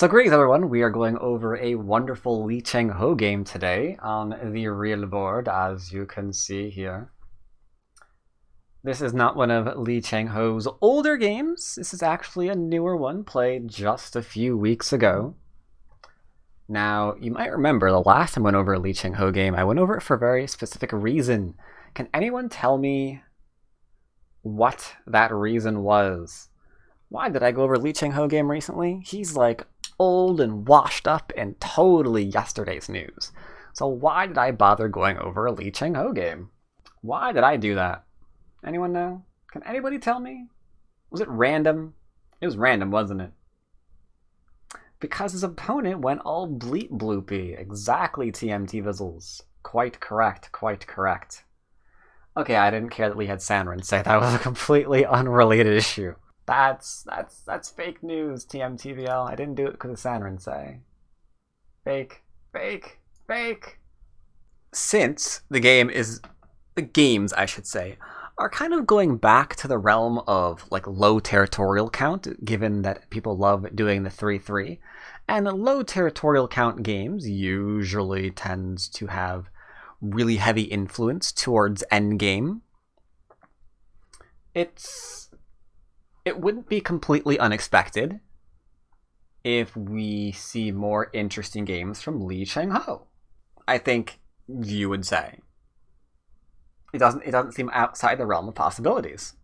So greetings everyone, we are going over a wonderful Changho game today on the real board, as you can see here. This is not one of Changho's older games, this is actually a newer one played just a few weeks ago. Now, you might remember the last time I went over a Changho game, I went over it for a very specific reason. Can anyone tell me what that reason was? Why did I go over Lee Changho game recently? He's like old and washed up and totally yesterday's news. So why did I bother going over a Lee Changho game? Why did I do that? Anyone know? Can anybody tell me? Was it random? It was random, wasn't it? Because his opponent went all bleep bloopy. Exactly, TMT Vizzles. Quite correct, quite correct. Okay, I didn't care that Lee had Sanrin say that was a completely unrelated issue. That's fake news, TMTVL. I didn't do it because of Sanrin say. Fake, fake, fake. Since the games, I should say, are kind of going back to the realm of like low territorial count, given that people love doing the 3-3, and low territorial count games usually tends to have really heavy influence towards endgame. It wouldn't be completely unexpected if we see more interesting games from Lee Changho. I think you would say. It doesn't seem outside the realm of possibilities.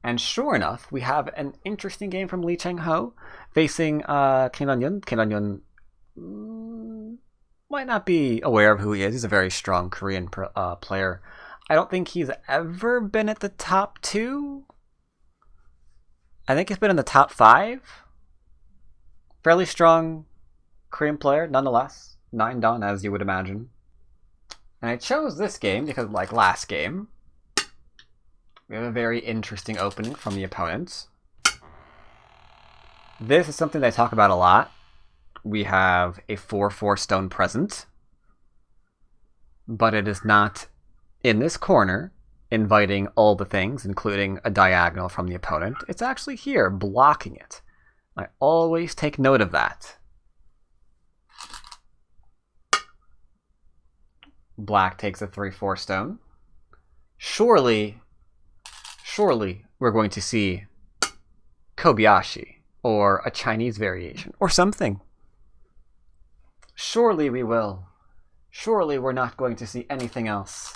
And sure enough, we have an interesting game from Lee Changho facing Kim Onion. Kim Onion might not be aware of who he is. He's a very strong Korean player. I don't think he's ever been at the top 2. I think he's been in the top 5. Fairly strong Korean player, nonetheless. 9 done, as you would imagine. And I chose this game because, like last game, we have a very interesting opening from the opponents. This is something that I talk about a lot. We have a 4/4 stone present, but it is not in this corner, inviting all the things, including a diagonal from the opponent. It's actually here, blocking it. I always take note of that. Black takes a 3/4 stone. Surely we're going to see Kobayashi, or a Chinese variation, or something. Surely we will. Surely we're not going to see anything else.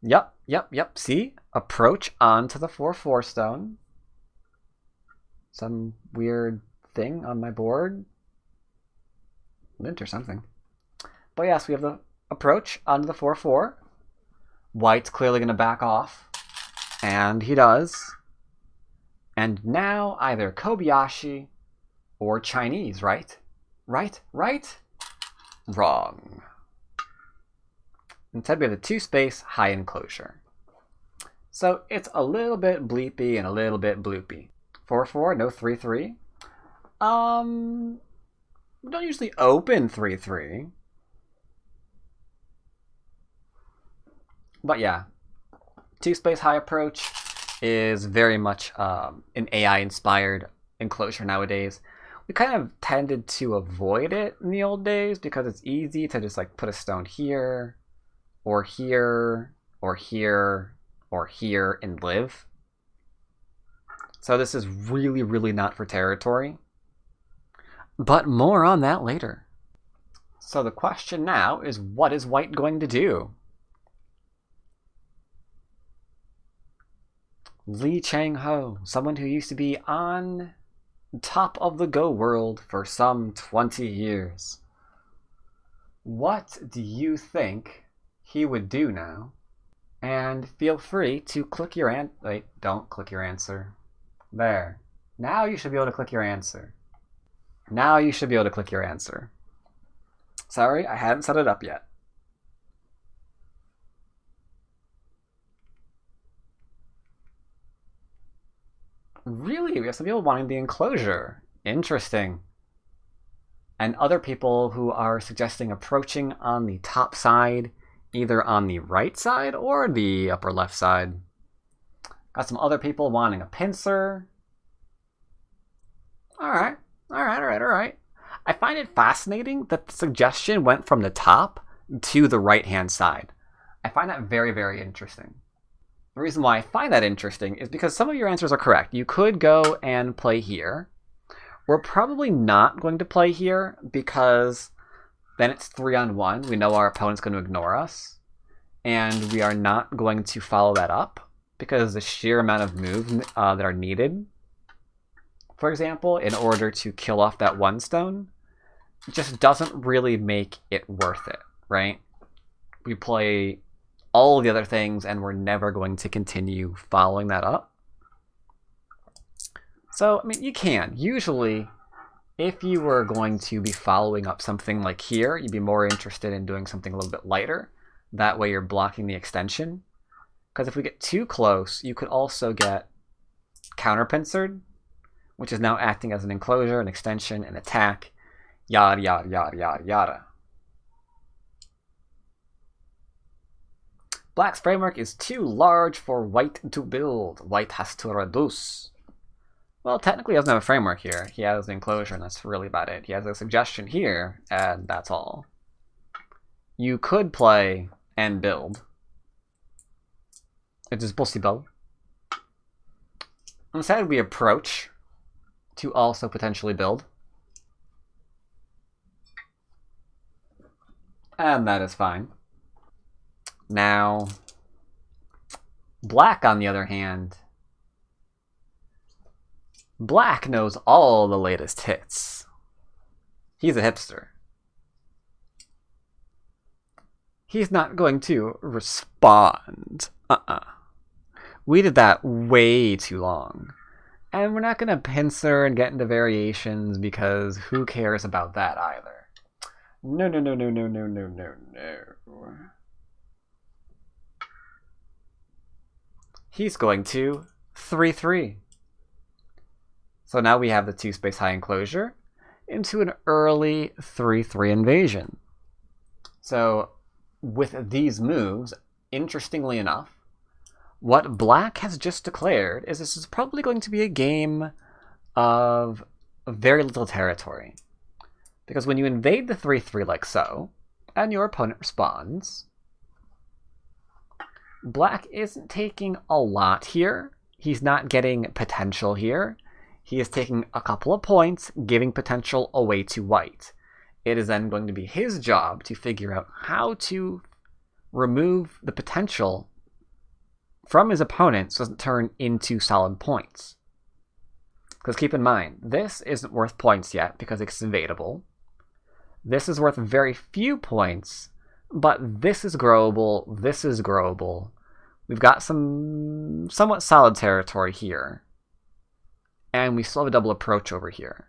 Yep. See? Approach onto the 4/4 stone. Some weird thing on my board. Lint or something. But yes, we have the approach onto the 4/4. White's clearly going to back off. And he does. And now either Kobayashi or Chinese, right? Right? Wrong. Instead, we have the 2-space high enclosure. So it's a little bit bleepy and a little bit bloopy. 4/4, no 3/3. We don't usually open 3/3. But yeah, 2-space high approach is very much an AI-inspired enclosure nowadays. We kind of tended to avoid it in the old days because it's easy to just like put a stone here, or here, or here, or here, and live. So this is really not for territory. But more on that later. So the question now is, what is White going to do? Lee Changho, someone who used to be on top of the Go world for some 20 years. What do you think he would do now? And feel free to click your wait, don't click your answer. There. Now you should be able to click your answer. Now you should be able to click your answer. Sorry, I hadn't set it up yet. Really? We have some people wanting the enclosure. Interesting. And other people who are suggesting approaching on the top side, either on the right side or the upper left side. Got some other people wanting a pincer. Alright. find it fascinating that the suggestion went from the top to the right-hand side. I find that very, very interesting. The reason why I find that interesting is because some of your answers are correct. You could go and play here. We're probably not going to play here because then it's 3-on-1. We know our opponent's going to ignore us. And we are not going to follow that up because the sheer amount of moves that are needed, for example, in order to kill off that one stone, just doesn't really make it worth it, right? We play all the other things and we're never going to continue following that up. So, I mean, you can. Usually, if you were going to be following up something like here, you'd be more interested in doing something a little bit lighter. That way you're blocking the extension. Because if we get too close, you could also get counter-pincered, which is now acting as an enclosure, an extension, an attack, yada, yada, yada, yada, yada. Black's framework is too large for white to build. White has to reduce. Well, technically he doesn't have a framework here. He has an enclosure, and that's really about it. He has a suggestion here, and that's all. You could play and build. It is possible. Instead, we approach to also potentially build. And that is fine. Now, Black, on the other hand, Black knows all the latest hits. He's a hipster. He's not going to respond. We did that way too long. And we're not going to pincer and get into variations because who cares about that either. No, no, no, no, no, no, no, no, no. He's going to 3-3. So now we have the 2-space high enclosure into an early 3-3 invasion. So with these moves, interestingly enough, what Black has just declared is this is probably going to be a game of very little territory. Because when you invade the 3-3 like so, and your opponent responds, Black isn't taking a lot here. He's not getting potential here. He is taking a couple of points, giving potential away to White. It is then going to be his job to figure out how to remove the potential from his opponent so it doesn't turn into solid points. Because keep in mind, this isn't worth points yet because it's invadable. This is worth very few points, but this is growable, this is growable. We've got some somewhat solid territory here. And we still have a double approach over here.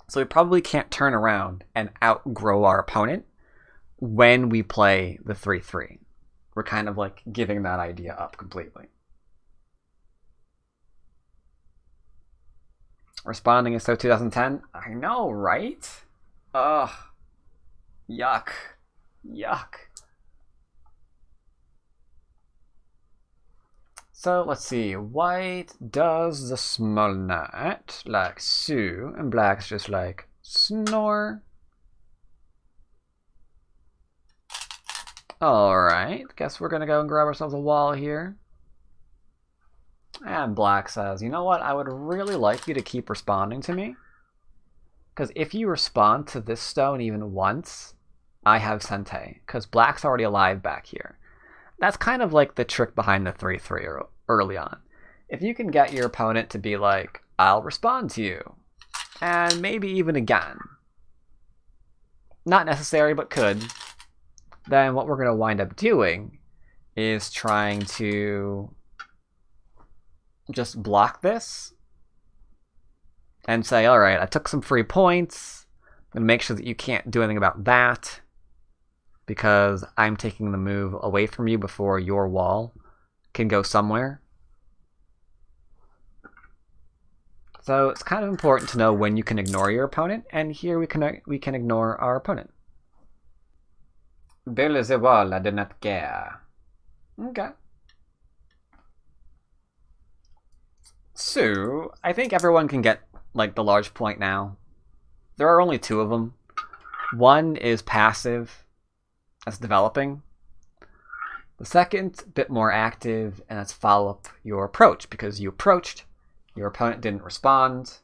So we probably can't turn around and outgrow our opponent when we play the 3-3. We're kind of like giving that idea up completely. Responding is so 2010. I know, right? Ugh. Yuck. Yuck. So let's see. White does the small nut like so, and Black's just like snore. Alright, guess we're gonna go and grab ourselves a wall here. And Black says, you know what, I would really like you to keep responding to me. Because if you respond to this stone even once, I have Sente. Because Black's already alive back here. That's kind of like the trick behind the 3-3 early on. If you can get your opponent to be like, I'll respond to you. And maybe even again. Not necessary, but could. Then what we're going to wind up doing is trying to just block this and say, all right, I took some free points. I'm going to make sure that you can't do anything about that because I'm taking the move away from you before your wall can go somewhere. So it's kind of important to know when you can ignore your opponent, and here we can ignore our opponent. Belzebub did not care. Okay. So, I think everyone can get, like, the large point now. there are only two of them. One is passive, that's developing. The second, a bit more active, and that's follow up your approach, because you approached, your opponent didn't respond,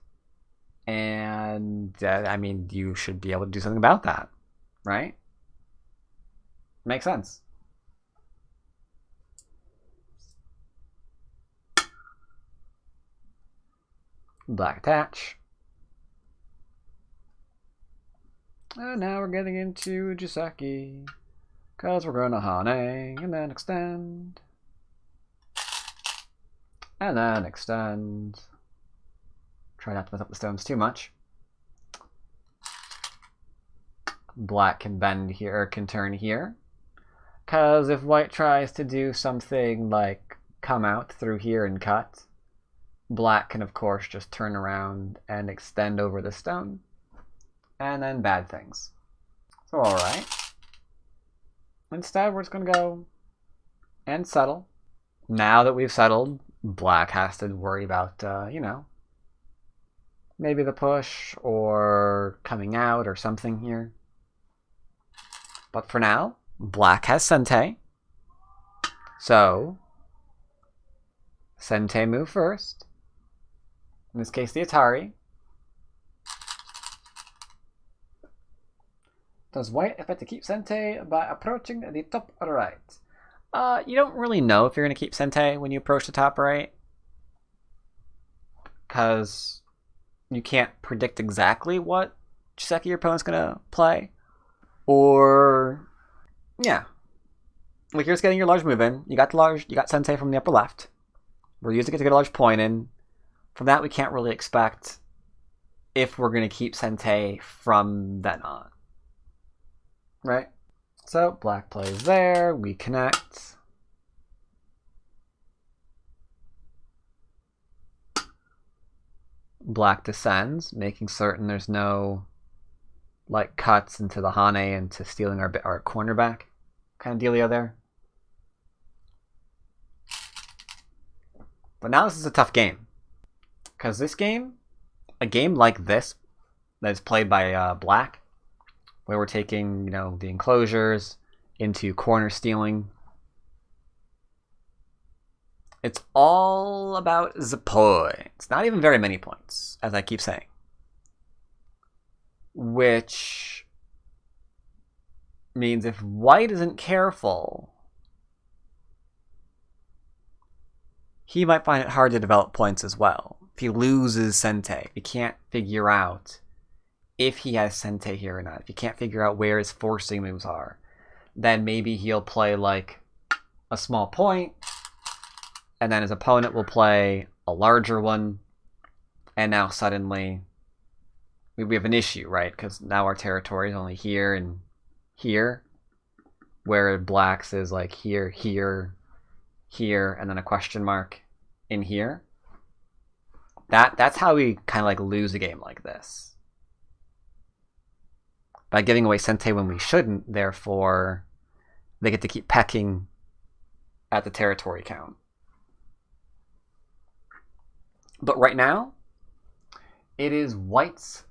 and I mean, you should be able to do something about that, right? Makes sense. Black attach. And now we're getting into Jiseki, because we're going to Hane, and then extend. And then extend. Try not to mess up the stones too much. Black can bend here, or can turn here. Because if white tries to do something like come out through here and cut, black can of course just turn around and extend over the stone. And then bad things. So alright. Instead we're just going to go and settle. Now that we've settled, black has to worry about, you know, maybe the push or coming out or something here. But for now, black has Sente. So, Sente move first. In this case, the Atari. Does white expect to keep Sente by approaching the top right? You don't really know if you're going to keep Sente when you approach the top right, because you can't predict exactly what Jiseki your opponent's going to play. Or, yeah. Like, you're just getting your large move in. You got Sente from the upper left. We're using it to get a large point in. From that, we can't really expect if we're going to keep Sente from then on. Right? So, black plays there. We connect. Black descends, making certain there's no like cuts into the Hane into stealing our corner back kind of dealio there. But now this is a tough game. Because this game, a game like this that is played by black, where we're taking, you know, the enclosures into corner stealing, it's all about the points. Not even very many points, as I keep saying. Which means if white isn't careful, he might find it hard to develop points as well. If he loses Sente, he can't figure out if he has Sente here or not. If he can't figure out where his forcing moves are, then maybe he'll play like a small point, and then his opponent will play a larger one, and now suddenly we have an issue, right? Because now our territory is only here and here, where black's is like here, here, here, and then a question mark in here. That's how we kind of like lose a game like this. By giving away Sente when we shouldn't, therefore, they get to keep pecking at the territory count. But right now, it is white's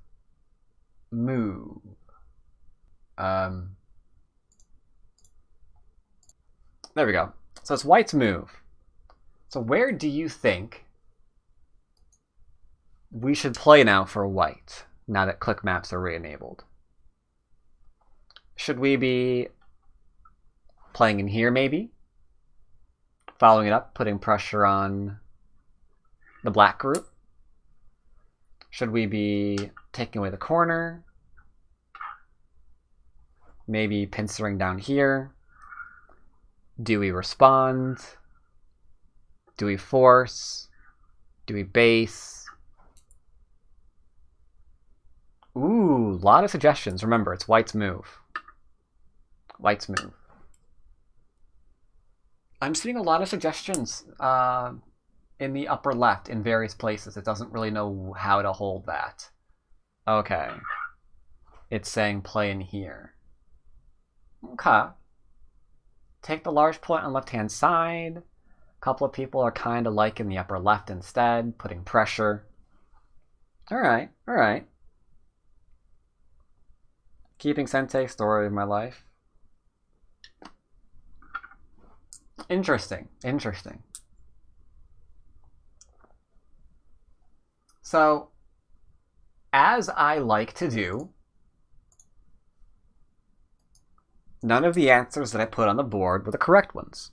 move. There we go. So it's white's move. So where do you think we should play now for white, now that click maps are re-enabled? Should we be playing in here, maybe? Following it up, putting pressure on the black group? Should we be taking away the corner? Maybe pincering down here? Do we respond? Do we force? Do we base? Ooh, a lot of suggestions. Remember, it's white's move. White's move. I'm seeing a lot of suggestions in the upper left in various places. It doesn't really know how to hold that. Okay. It's saying play in here. Okay. Take the large point on left-hand side. A couple of people are kind of liking the upper left instead, putting pressure. Alright, alright. Keeping Sente, story of my life. Interesting, interesting. So, as I like to do, none of the answers that I put on the board were the correct ones.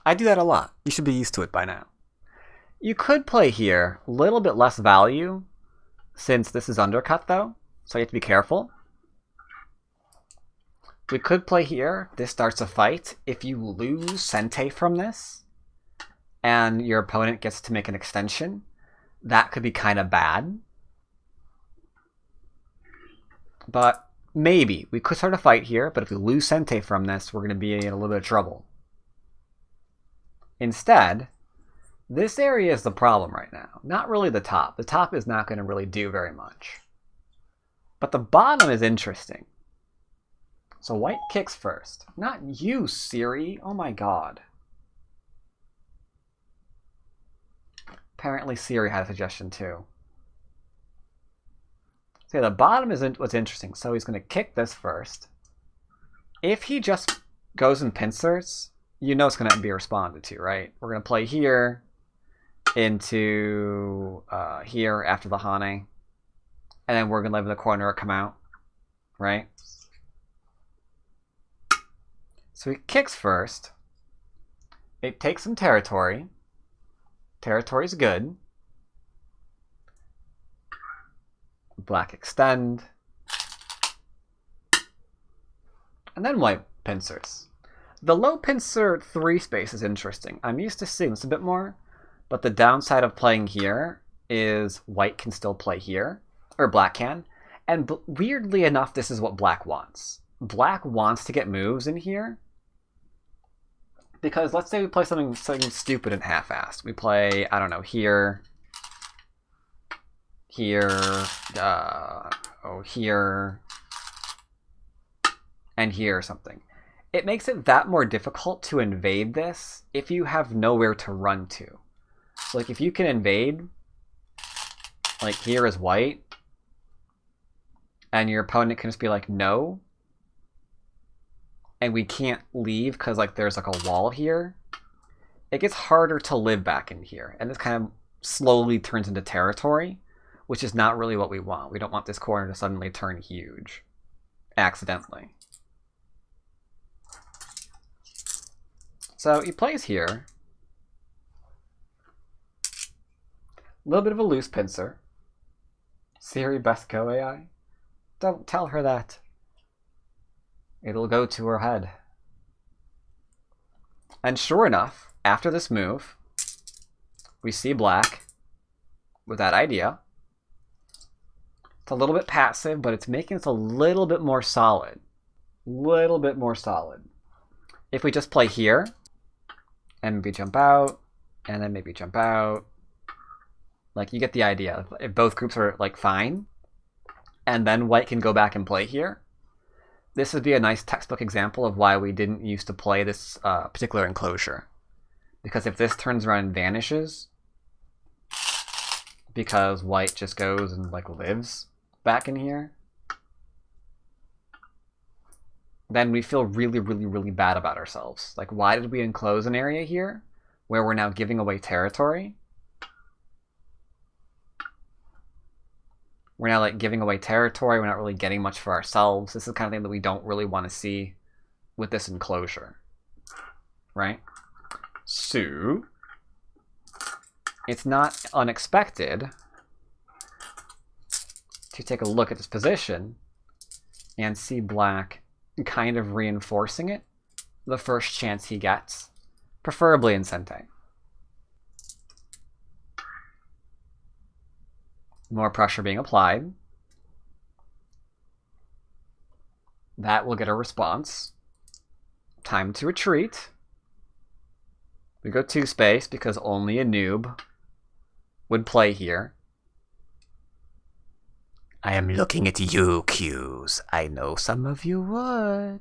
I do that a lot. You should be used to it by now. You could play here, a little bit less value, since this is undercut though, so you have to be careful. We could play here, this starts a fight. If you lose Sente from this, and your opponent gets to make an extension, that could be kind of bad. But maybe. We could start a fight here, but if we lose Sente from this, we're going to be in a little bit of trouble. Instead, this area is the problem right now. Not really the top. The top is not going to really do very much. But the bottom is interesting. So white kicks first. Not you, Siri. Oh my god. Apparently Siri had a suggestion too. So yeah, the bottom is what's interesting. So he's going to kick this first. If he just goes and pincers, you know it's going to be responded to, right? We're going to play here into here after the Hane. And then we're going to live in the corner or come out, right? So he kicks first. It takes some territory. Territory's good. Black extend. And then white pincers. The low pincer 3 space is interesting. I'm used to seeing this a bit more, but the downside of playing here is white can still play here, or black can. And weirdly enough, this is what black wants. Black wants to get moves in here. Because let's say we play something stupid and half-assed. We play, I don't know, here, here, here, and here or something. It makes it that more difficult to invade this if you have nowhere to run to. So like if you can invade, like here is white, and your opponent can just be like, no, and we can't leave because like there's like a wall here, it gets harder to live back in here. And this kind of slowly turns into territory, which is not really what we want. We don't want this corner to suddenly turn huge accidentally. So he plays here. A little bit of a loose pincer. Siri best go AI. Don't tell her that. It'll go to her head. And sure enough, after this move, we see black with that idea. It's a little bit passive, but it's making us a little bit more solid. Little bit more solid. If we just play here, and maybe jump out, and then maybe jump out, like you get the idea. If both groups are like fine, and then white can go back and play here, this would be a nice textbook example of why we didn't used to play this particular enclosure. Because if this turns around and vanishes, because white just goes and like lives back in here, then we feel really, really, really bad about ourselves. Like, why did we enclose an area here where we're now giving away territory? We're now like giving away territory. We're not really getting much for ourselves. This is the kind of thing that we don't really want to see with this enclosure, right? So it's not unexpected to take a look at this position and see black kind of reinforcing it the first chance he gets, preferably in Sente. More pressure being applied. That will get a response. Time to retreat. We go 2 space because only a noob would play here. I am looking at you, Qs. I know some of you would.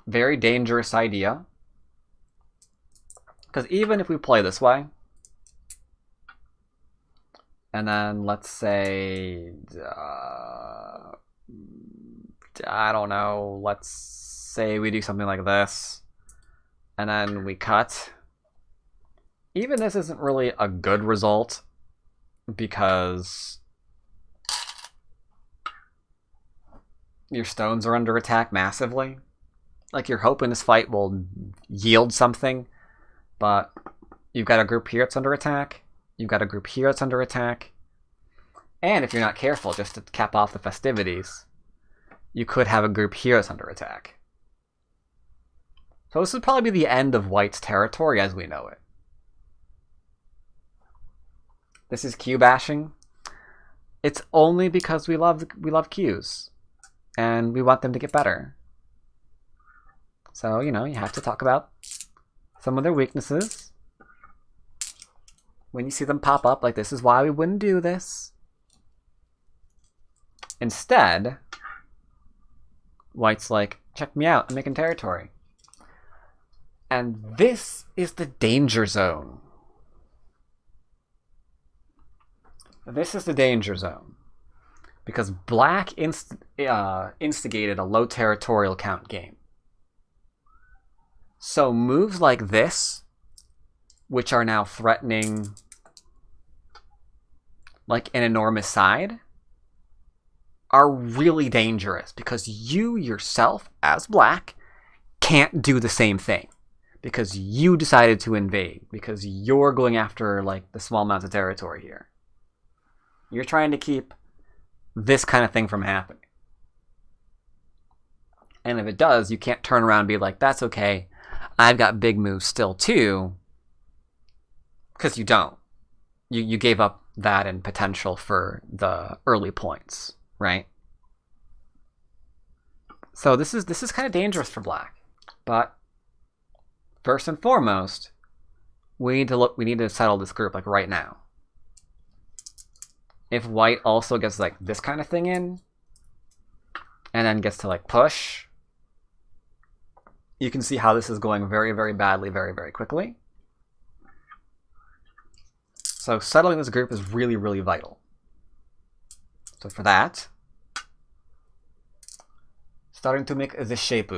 Very dangerous idea. Because even if we play this way, And then let's say, I don't know, let's say we do something like this. And then we cut. Even this isn't really a good result because your stones are under attack massively. Like, you're hoping this fight will yield something, but you've got a group here that's under attack. You've got a group here that's under attack. And if you're not careful, just to cap off the festivities, you could have a group here that's under attack. So this would probably be the end of White's territory as we know it. This is Q bashing. It's only because we love Qs, and we want them to get better. So, you know, you have to talk about some of their weaknesses. When you see them pop up, like, this is why we wouldn't do this. Instead, White's like, check me out, I'm making territory. And this is the danger zone. This is the danger zone. Because Black instigated a low territorial count game. So moves like this, which are now threatening like an enormous side, are really dangerous because you yourself, as Black, can't do the same thing. Because you decided to invade. Because you're going after like the small amounts of territory here. You're trying to keep this kind of thing from happening. And if it does, you can't turn around and be like, that's okay, I've got big moves still too. Because you don't. You gave up that and potential for the early points, right? So this is kind of dangerous for Black. But first and foremost, we need to settle this group like right now. If White also gets like this kind of thing in, and then gets to like push, you can see how this is going very, very badly, very, very quickly. So settling this group is really, really vital. So for that, starting to make the shape,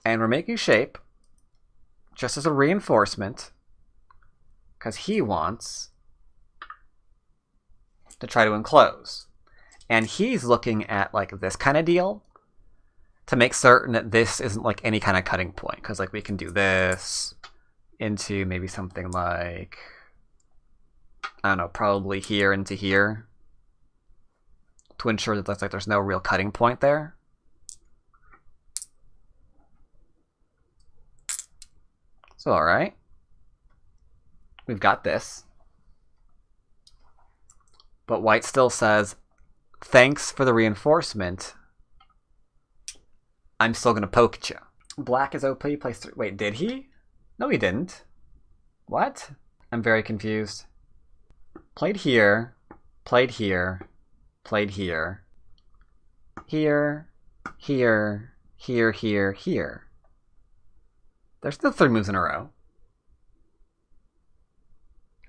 and we're making shape just as a reinforcement, because he wants to try to enclose. And he's looking at like this kind of deal to make certain that this isn't like any kind of cutting point. Because like we can do this into maybe something like, I don't know, probably here into here to ensure that that's like there's no real cutting point there. So alright. We've got this. But White still says, thanks for the reinforcement. I'm still going to poke at you. Black is OP, plays 3. Wait, did he? No, he didn't. What? I'm very confused. Played here, played here, played here. Here, here, here, here, here. There's still 3 moves in a row.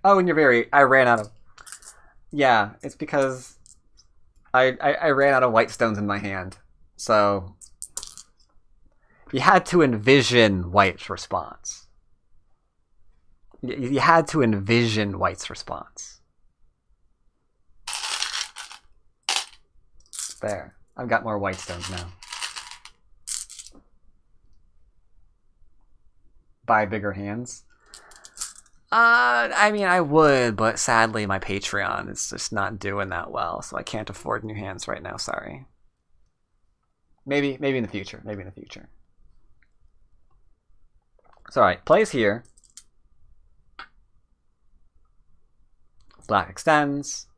Oh, and I ran out of... Yeah, it's because I ran out of white stones in my hand. So you had to envision White's response. You had to envision White's response. There. I've got more white stones now. Buy bigger hands. I mean, I would, but sadly my Patreon is just not doing that well, so I can't afford new hands right now, sorry. Maybe in the future, maybe in the future. So alright, plays here. Black extends.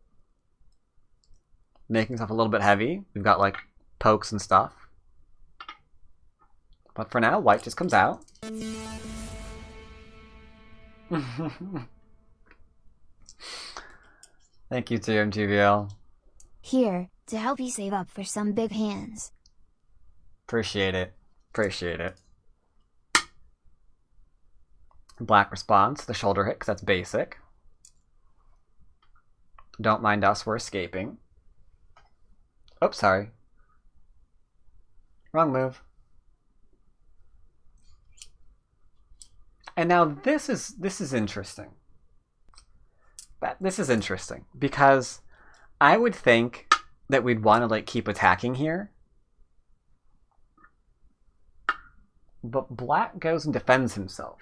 Making stuff a little bit heavy. We've got like pokes and stuff. But for now, White just comes out. Thank you, TMTVL. Here, to help you save up for some big hands. Appreciate it. Appreciate it. Black responds to the shoulder hit, because that's basic. Don't mind us, we're escaping. Oh, sorry. Wrong move. And now this is interesting. This is interesting because I would think that we'd want to like keep attacking here. But black goes and defends himself.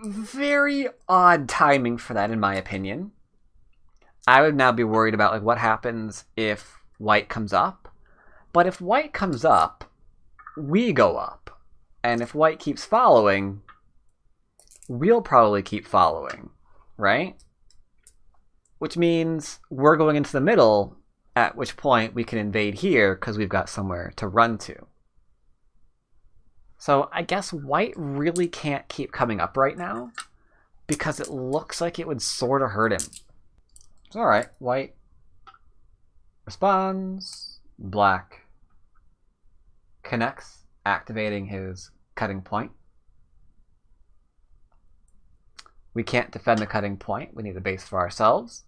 Very odd timing for that, in my opinion. I would now be worried about like what happens if white comes up. But if white comes up, we go up. And if white keeps following, we'll probably keep following, right? Which means we're going into the middle, at which point we can invade here because we've got somewhere to run to. So I guess white really can't keep coming up right now because it looks like it would sort of hurt him. It's alright. White responds. Black connects, activating his cutting point. We can't defend the cutting point. We need a base for ourselves.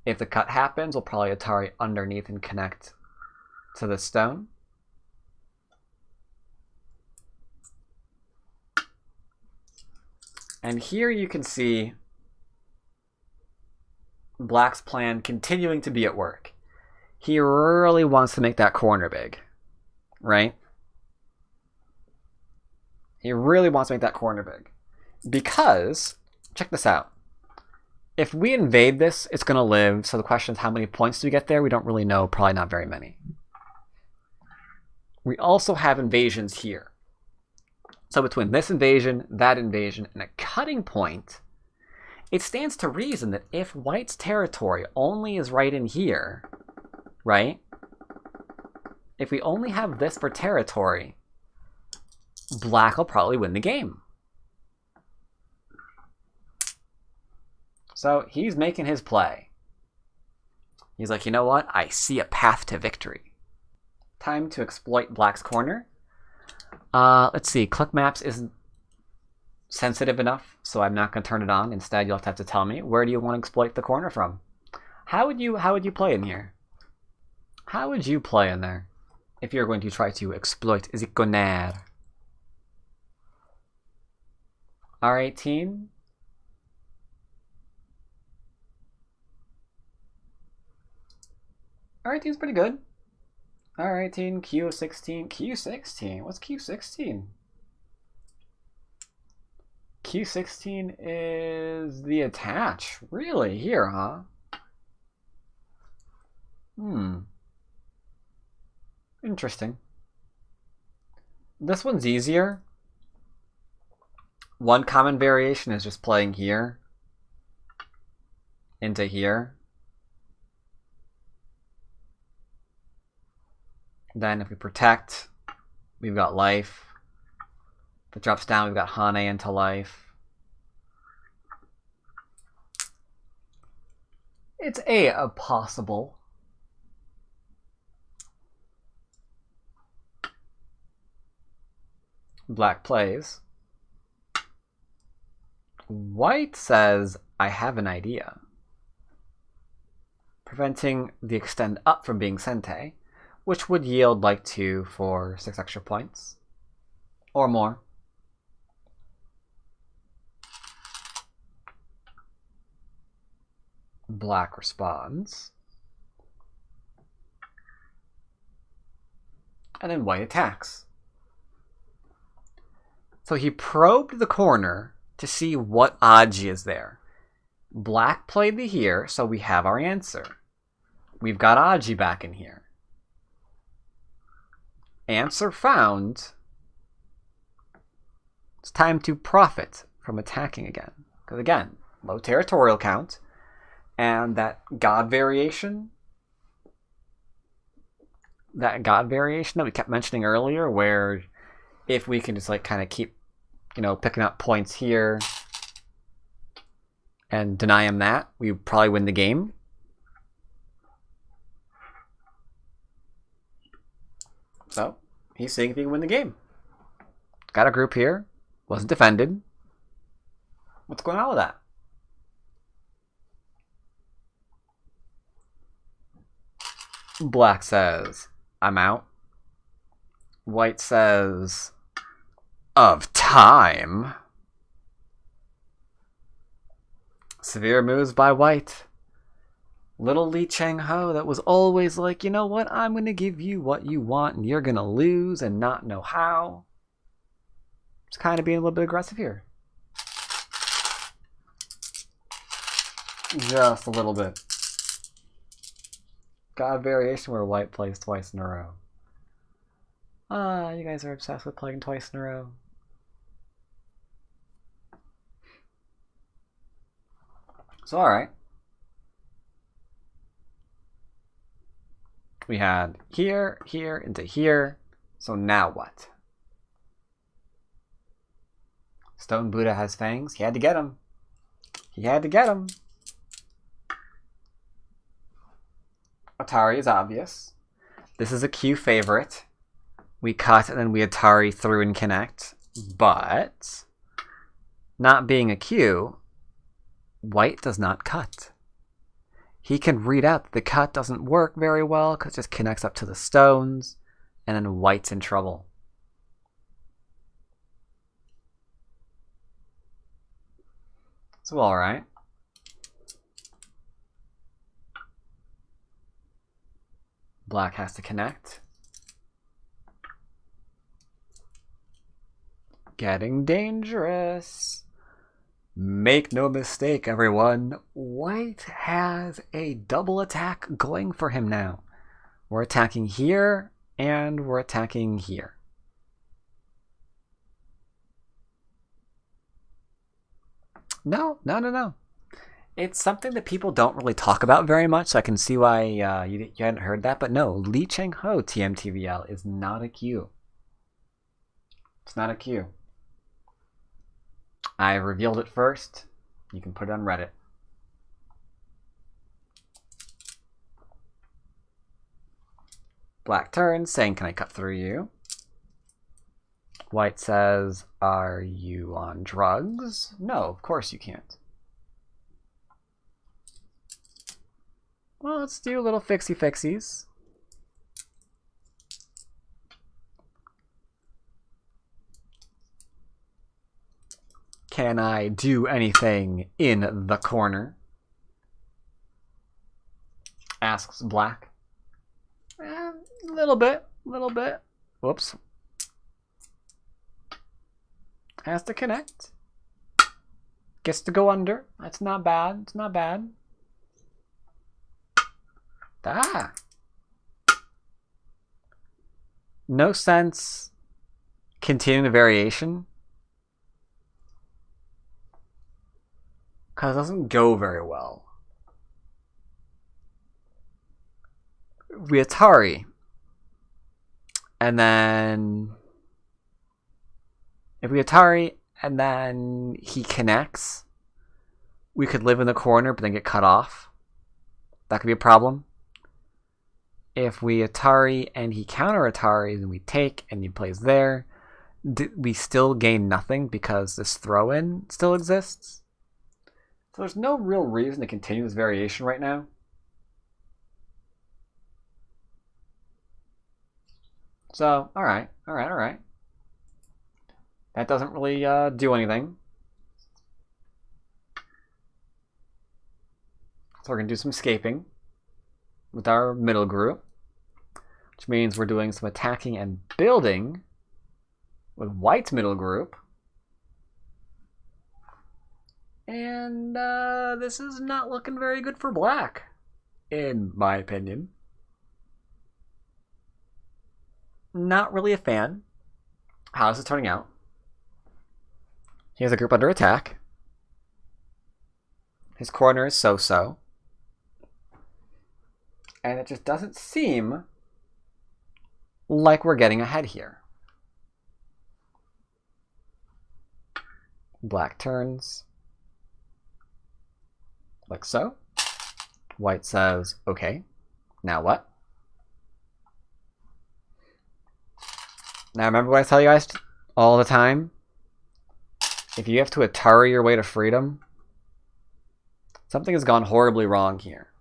If the cut happens, we'll probably Atari underneath and connect to the stone. And here you can see black's plan continuing to be at work. He really wants to make that corner big, right? He really wants to make that corner big. Because, check this out. If we invade this, it's going to live. So the question is, how many points do we get there? We don't really know. Probably not very many. We also have invasions here. So between this invasion, that invasion, and a cutting point, it stands to reason that if white's territory only is right in here, right? If we only have this for territory, black will probably win the game. So he's making his play. He's like, you know what? I see a path to victory. Time to exploit black's corner. Let's see. Click maps isn't sensitive enough, so I'm not going to turn it on. Instead, you'll have to tell me, where do you want to exploit the corner from? How would you play in here? How would you play in there if you're going to try to exploit the corner? R18. R18 is pretty good. R18, Q16, Q16. What's Q16? Q16 is the attach. Really? Here, huh? Interesting. This one's easier. One common variation is just playing here into here. Then if we protect, we've got life. If it drops down, we've got Hane into life. It's a possible. Black plays. White says, I have an idea. Preventing the extend up from being sente, which would yield like 2 for 6 extra points. Or more. Black responds. And then white attacks. So he probed the corner to see what Aji is there. Black played the here, so we have our answer. We've got Aji back in here. Answer found. It's time to profit from attacking again. Because again, low territorial count. And that god variation that we kept mentioning earlier, where if we can just like kind of keep, picking up points here and deny him that, we probably win the game. So he's seeing if he can win the game. Got a group here. Wasn't defended. What's going on with that? Black says, I'm out. White says, of time. Severe moves by White. Little Lee Changho that was always like, you know what, I'm going to give you what you want and you're going to lose and not know how. It's kind of being a little bit aggressive here. Just a little bit. Got a variation where White plays twice in a row. You guys are obsessed with playing twice in a row. So, alright. We had here, here, into here. So now what? Stone Buddha has fangs. He had to get him. He had to get him. Atari is obvious. This is a Q favorite. We cut and then we Atari through and connect. But, not being a Q, White does not cut. He can read out that the cut doesn't work very well because it just connects up to the stones, and then White's in trouble. So, alright. Black has to connect. Getting dangerous. Make no mistake, everyone. White has a double attack going for him now. We're attacking here, and we're attacking here. No. It's something that people don't really talk about very much, so I can see why you hadn't heard that. But no, Lee Changho TMTVL is not a Q. It's not a Q. I revealed it first. You can put it on Reddit. Black turns, saying, can I cut through you? White says, are you on drugs? No, of course you can't. Well, let's do a little fixie-fixies. Can I do anything in the corner? Asks Black. A little bit. Whoops. Has to connect. Gets to go under. That's not bad. It's not bad. Ah. No sense continuing the variation. Because it doesn't go very well. We Atari. And then... if we Atari and then he connects, we could live in the corner but then get cut off. That could be a problem. If we Atari and he counter Atari, then we take and he plays there. We still gain nothing because this throw-in still exists. So there's no real reason to continue this variation right now. So, alright. That doesn't really do anything. So we're going to do some escaping with our middle group, which means we're doing some attacking and building with White's middle group. And this is not looking very good for Black, in my opinion. Not really a fan. How is it turning out? He has a group under attack. His corner is so-so. And it just doesn't seem like we're getting ahead here. Black turns. Like so. White says, okay, now what? Now remember what I tell you guys all the time? If you have to Atari your way to freedom, something has gone horribly wrong here.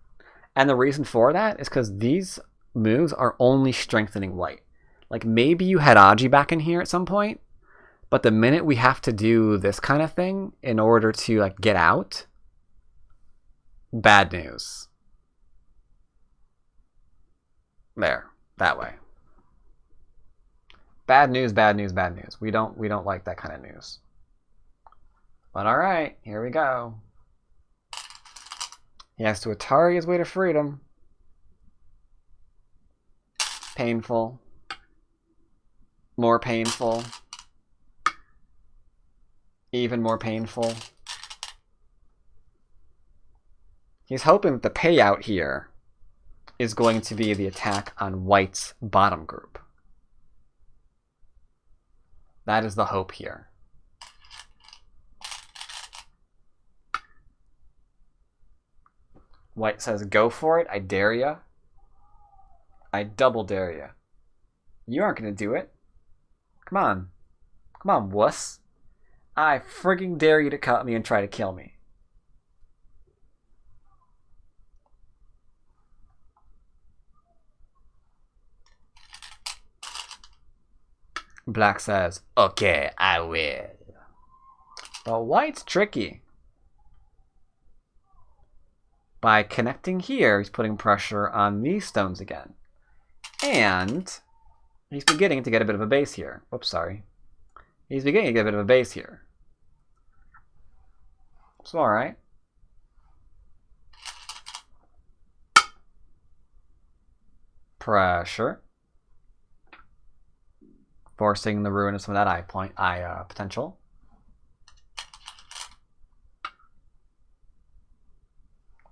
And the reason for that is because these moves are only strengthening white. Like, maybe you had Aji back in here at some point, but the minute we have to do this kind of thing in order to, like, get out, bad news. There, that way. Bad news, bad news, bad news. We don't like that kind of news. But all right, here we go. He has to Atari his way to freedom. Painful. More painful. Even more painful. He's hoping that the payout here is going to be the attack on white's bottom group. That is the hope here. White says, go for it. I dare ya. I double dare ya. You aren't going to do it. Come on. Come on, wuss. I frigging dare you to cut me and try to kill me. Black says, okay, I will. But white's tricky. By connecting here, he's putting pressure on these stones again. And he's beginning to get a bit of a base here. Whoops, sorry. He's beginning to get a bit of a base here. So, alright. Pressure. Forcing the ruin of some of that eye potential.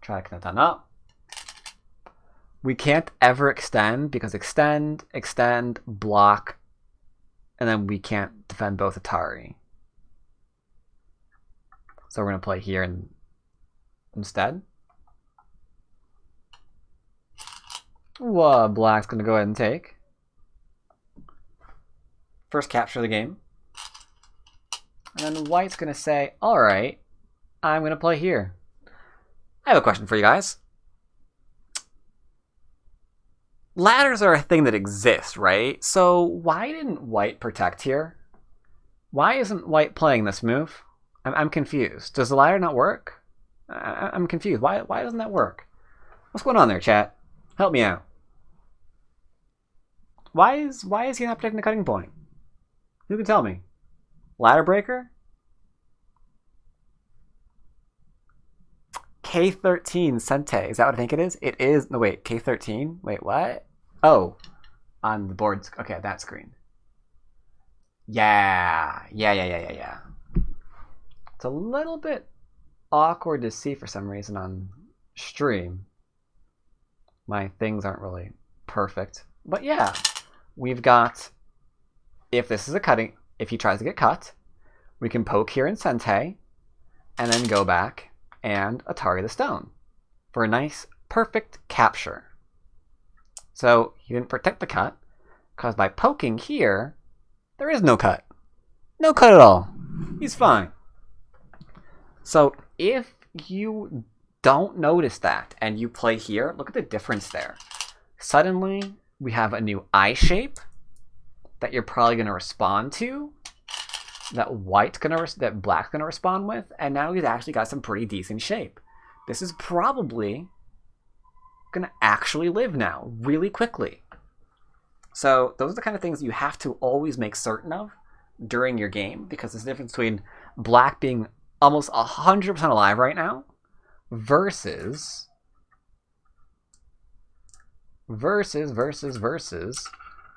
Try to connect that up. We can't ever extend because extend, block, and then we can't defend both Atari. So we're going to play here instead. Black's going to go ahead and take. First capture of the game. And then white's going to say, alright, I'm going to play here. I have a question for you guys. Ladders are a thing that exists, right? So why didn't white protect here? Why isn't white playing this move? I'm confused. Does the ladder not work? I'm confused. Why doesn't that work? What's going on there, chat? Help me out. Why is he not protecting the cutting point? Who can tell me? Ladder breaker? K13 Sente. Is that what I think it is? It is. No, wait. K13? Wait, what? Oh. On the board. Okay, that screen. Yeah. It's a little bit awkward to see for some reason on stream. My things aren't really perfect. But yeah. We've got... If this is a cutting... If he tries to get cut, we can poke here in Sente, and then go back and Atari the stone for a nice, perfect capture. So he didn't protect the cut, because by poking here, there is no cut. No cut at all. He's fine. So if you don't notice that and you play here, look at the difference there. Suddenly, we have a new eye shape that you're probably going to respond to, that black's gonna respond with, and now he's actually got some pretty decent shape. This is probably gonna actually live now really quickly. So those are the kind of things you have to always make certain of during your game, because there's a difference between black being almost 100% alive right now versus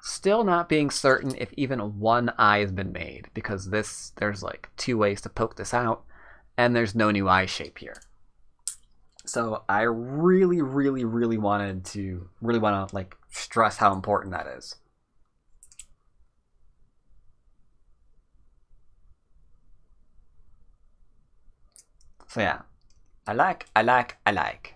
still not being certain if even one eye has been made, because there's like 2 ways to poke this out, and there's no new eye shape here. So I really want to like stress how important that is. So yeah, I like.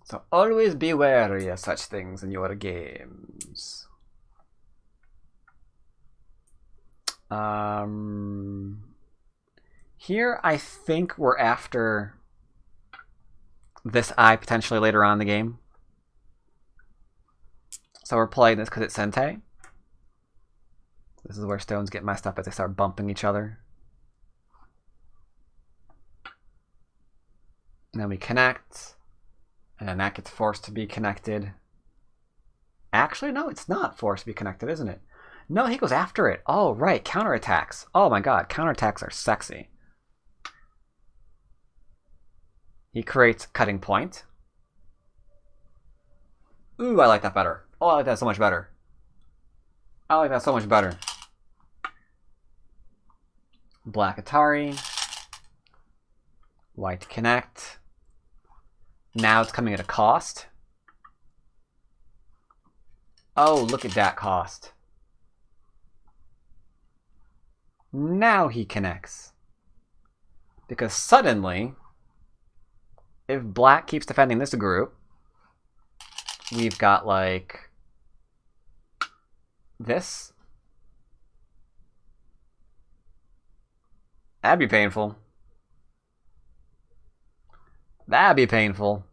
So always be wary of such things in your games. Here, I think we're after this eye potentially later on in the game. So we're playing this because it's Sente. This is where stones get messed up as they start bumping each other. And then we connect. And then that gets forced to be connected. Actually, no, it's not forced to be connected, isn't it? No, he goes after it. Oh, right. Counterattacks. Oh my god. Counterattacks are sexy. He creates cutting point. Ooh, I like that better. Oh, I like that so much better. I like that so much better. Black Atari. White connect. Now it's coming at a cost. Oh, look at that cost. Now he connects. Because suddenly, if black keeps defending this group, we've got like this. That'd be painful. That'd be painful.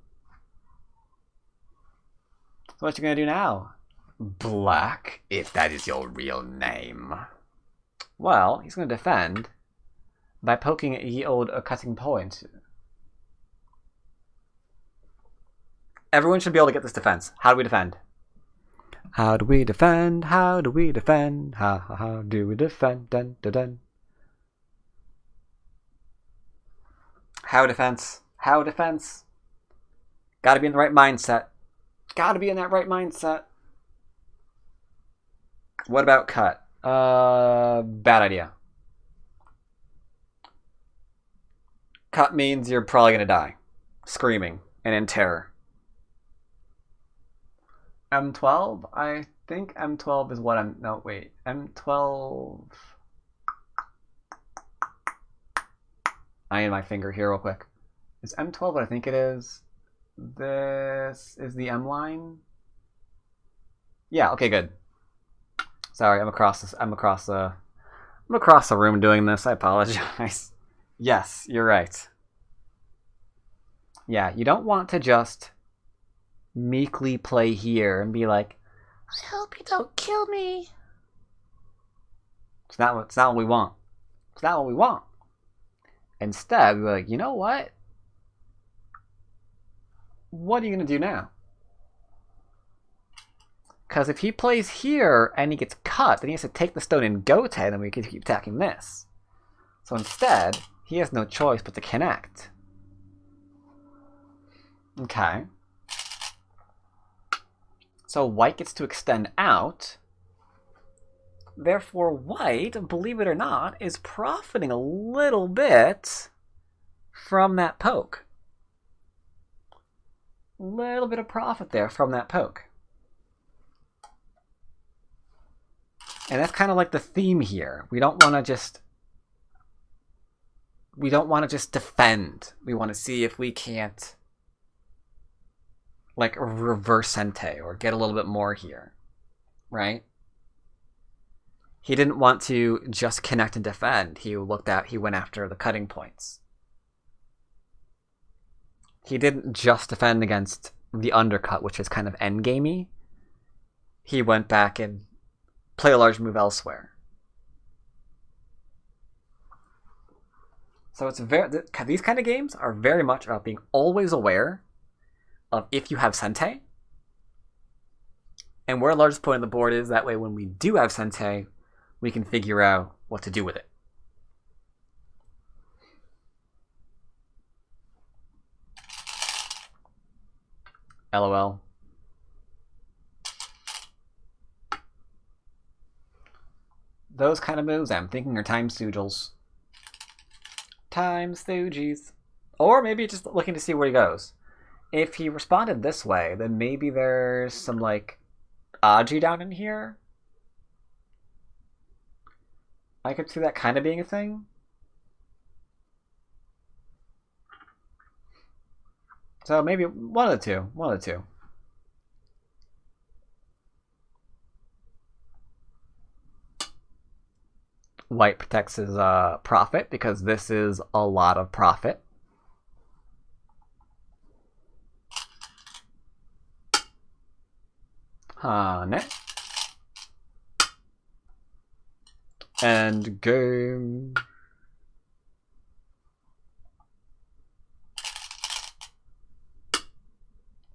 So what you gonna do now? Black, if that is your real name. Well, he's gonna defend by poking ye old cutting point. Everyone should be able to get this defense. How do we defend? How do we defend? How do we defend? How do we defend? Dun, dun, dun. How defense? How defense? Gotta be in the right mindset. Gotta be in that right mindset. What about cut? Bad idea. Cut means you're probably gonna die. Screaming and in terror. M12? I think M12 is what I'm... No, wait. M12... I need my finger here real quick. Is M12 what I think it is? This is the M line? Yeah, okay, good. Sorry, I'm across the room doing this. I apologize. Yes, you're right. Yeah, you don't want to just meekly play here and be like, I hope you don't kill me. It's not what we want. It's not what we want. Instead, we're like, you know what? What are you going to do now? Because if he plays here and he gets cut, then he has to take the stone and go to it, and we can keep attacking this. So instead, he has no choice but to connect. Okay. So white gets to extend out. Therefore, white, believe it or not, is profiting a little bit from that poke. A little bit of profit there from that poke. And that's kind of like the theme here. We don't want to just defend. We want to see if we can't like reverse Sente or get a little bit more here. Right? He didn't want to just connect and defend. He went after the cutting points. He didn't just defend against the undercut, which is kind of endgamey. He went back and played a large move elsewhere. So these kind of games are very much about being always aware of if you have Sente and where the largest point on the board is. That way, when we do have Sente, we can figure out what to do with it. LOL. Those kind of moves, I'm thinking, are time stoogles. Time stoogies. Or maybe just looking to see where he goes. If he responded this way, then maybe there's some, like, Aji down in here. I could see that kind of being a thing. So maybe one of the two. One of the two. White protects his profit because this is a lot of profit. Hane. And game.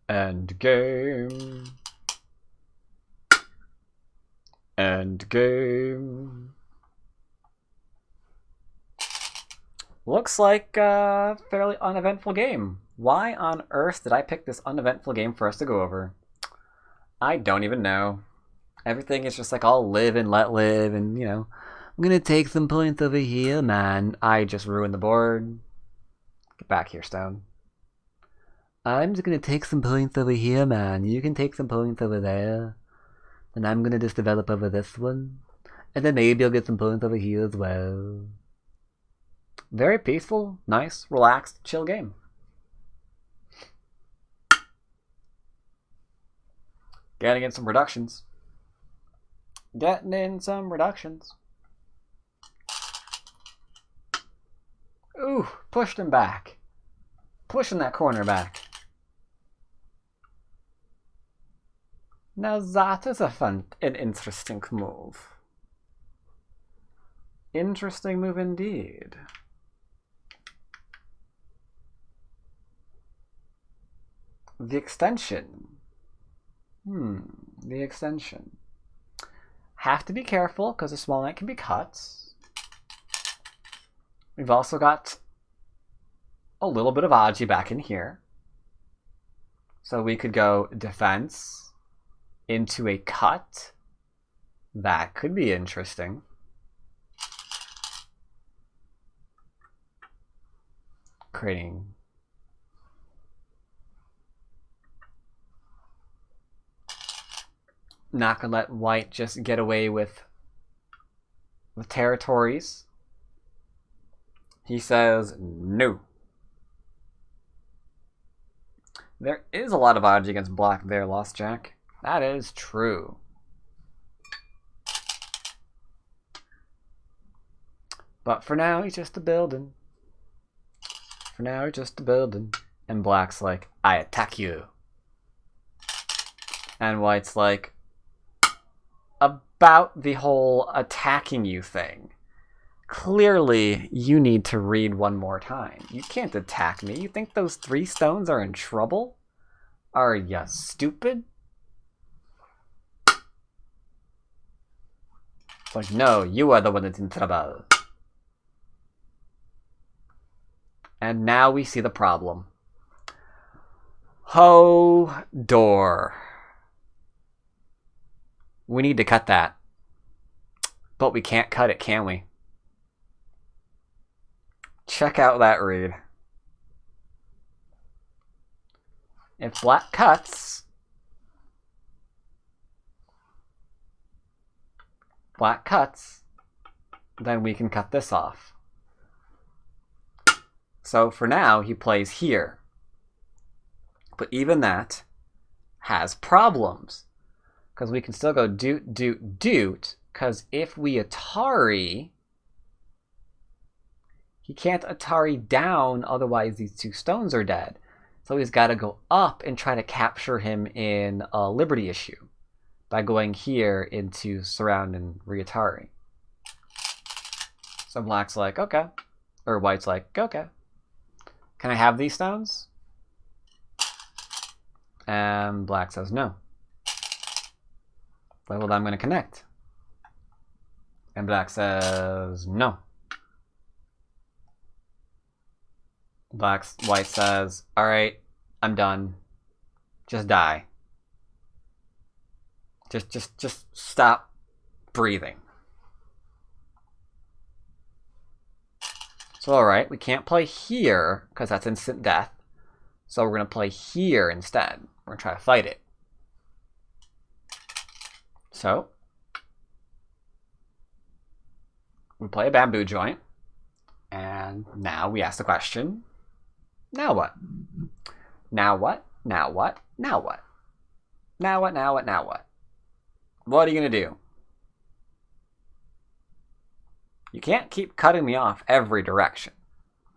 And game. And game. Looks like a fairly uneventful game. Why on earth did I pick this uneventful game for us to go over? I don't even know. Everything is just like all live and let live, and you know, I'm gonna take some points over here, man. I just ruined the board. Get back here, Stone. I'm just gonna take some points over here, man. You can take some points over there. And I'm gonna just develop over this one. And then maybe I'll get some points over here as well. Very peaceful, nice, relaxed, chill game. Getting in some reductions. Getting in some reductions. Ooh, pushed him back. Pushing that corner back. Now that is an interesting move. Interesting move indeed. The extension. The extension. Have to be careful because the small knight can be cut. We've also got a little bit of Aji back in here. So we could go defense into a cut. That could be interesting. Creating not gonna let white just get away with territories. He says no. There is a lot of odds against black there, Lost Jack. That is true. But for now, he's just a building. For now, he's just a building. And black's like, I attack you. And white's like, about the whole attacking you thing. Clearly, you need to read one more time. You can't attack me. You think those 3 stones are in trouble? Are ya stupid? It's like, no, you are the one that's in trouble. And now we see the problem. Ho door. We need to cut that. But we can't cut it, can we? Check out that read. If black cuts, then we can cut this off. So for now, he plays here. But even that has problems. Because we can still go doot, doot, doot. Because if we Atari, he can't Atari down, otherwise these 2 stones are dead. So he's got to go up and try to capture him in a Liberty issue by going here into surround and re-Atari. So black's like, okay. Or white's like, okay. Can I have these stones? And black says no. Well, I'm going to connect. And black says no. White says, alright, I'm done. Just die. Just stop breathing. So alright, we can't play here because that's instant death. So we're going to play here instead. We're going to try to fight it. So we play a bamboo joint. And now we ask the question, now what? Now what? Now what? Now what? Now what? Now what? Now what? What are you going to do? You can't keep cutting me off every direction.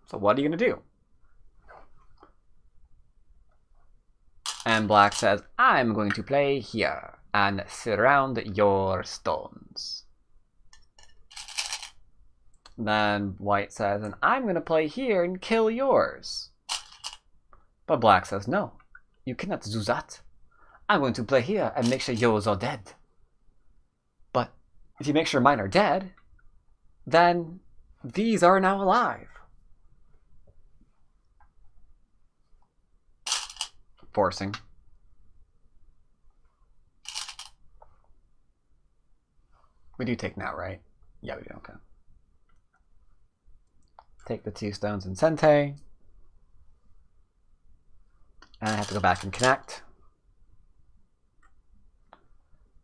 So what are you going to do? And black says, I'm going to play here and surround your stones. Then white says, and I'm going to play here and kill yours. But black says, no, you cannot do that. I'm going to play here and make sure yours are dead. But if you make sure mine are dead, then these are now alive. Forcing. We do take now, right? Yeah, we do, okay. Take the 2 stones in Sente. And I have to go back and connect.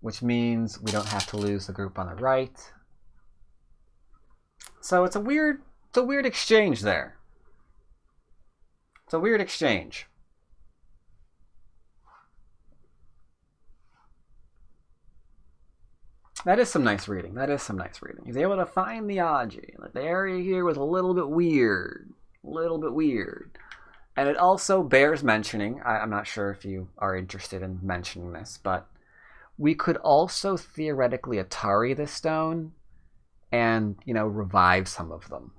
Which means we don't have to lose the group on the right. So it's a weird exchange there. It's a weird exchange. That is some nice reading. That is some nice reading. He's able to find the Aji. Like, the area here was a little bit weird. A little bit weird. And it also bears mentioning, I'm not sure if you are interested in mentioning this, but we could also theoretically Atari this stone and, you know, revive some of them.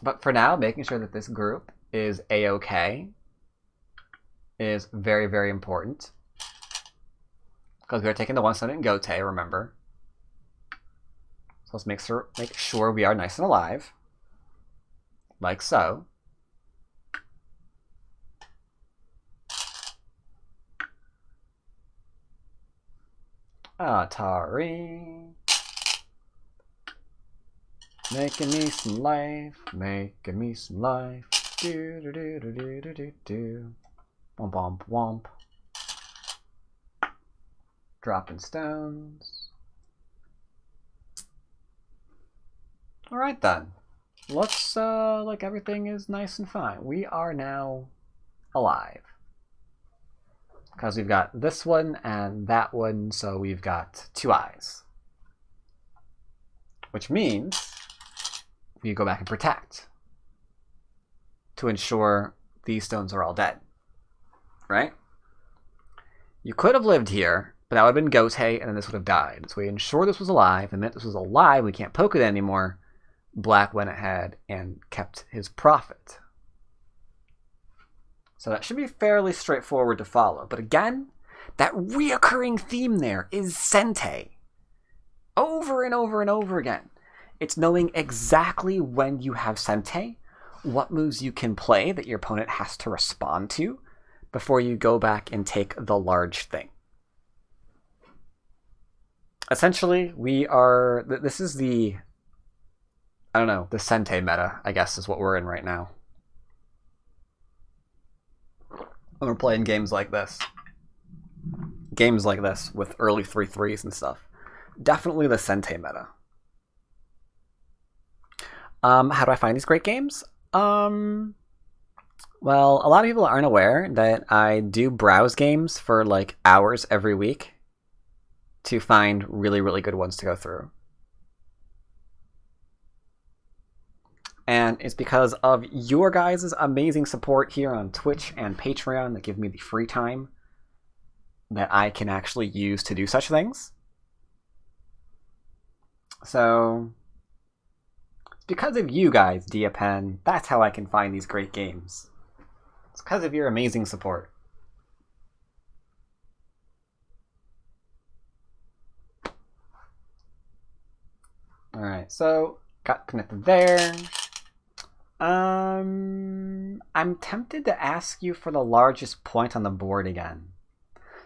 But for now, making sure that this group is A-OK is very, very important. Because we are taking the 1 stone in Gote, remember. So let's make sure we are nice and alive. Like so. Atari. Making me some life. Making me some life. Do do do do do do do do. Womp womp womp. Dropping stones. Alright then. Looks like everything is nice and fine. We are now alive. Because we've got this one and that one, so we've got 2 eyes. Which means we go back and protect to ensure these stones are all dead. Right? You could have lived here, but that would have been Gote, and then this would have died. So we ensure this was alive, and meant this was alive, we can't poke it anymore. Black went ahead and kept his profit. So that should be fairly straightforward to follow. But again, that reoccurring theme there is Sente. Over and over and over again. It's knowing exactly when you have Sente, what moves you can play that your opponent has to respond to, before you go back and take the large thing. Essentially, this is the, I don't know, the Sente meta, I guess, is what we're in right now. When we're playing games like this. Games like this with early 3-3s and stuff. Definitely the Sente meta. How do I find these great games? Well, a lot of people aren't aware that I do browse games for like hours every week to find really, really good ones to go through. And it's because of your guys' amazing support here on Twitch and Patreon that give me the free time that I can actually use to do such things. So it's because of you guys, Diapen, that's how I can find these great games. It's because of your amazing support. Alright, so got connected there. I'm tempted to ask you for the largest point on the board again.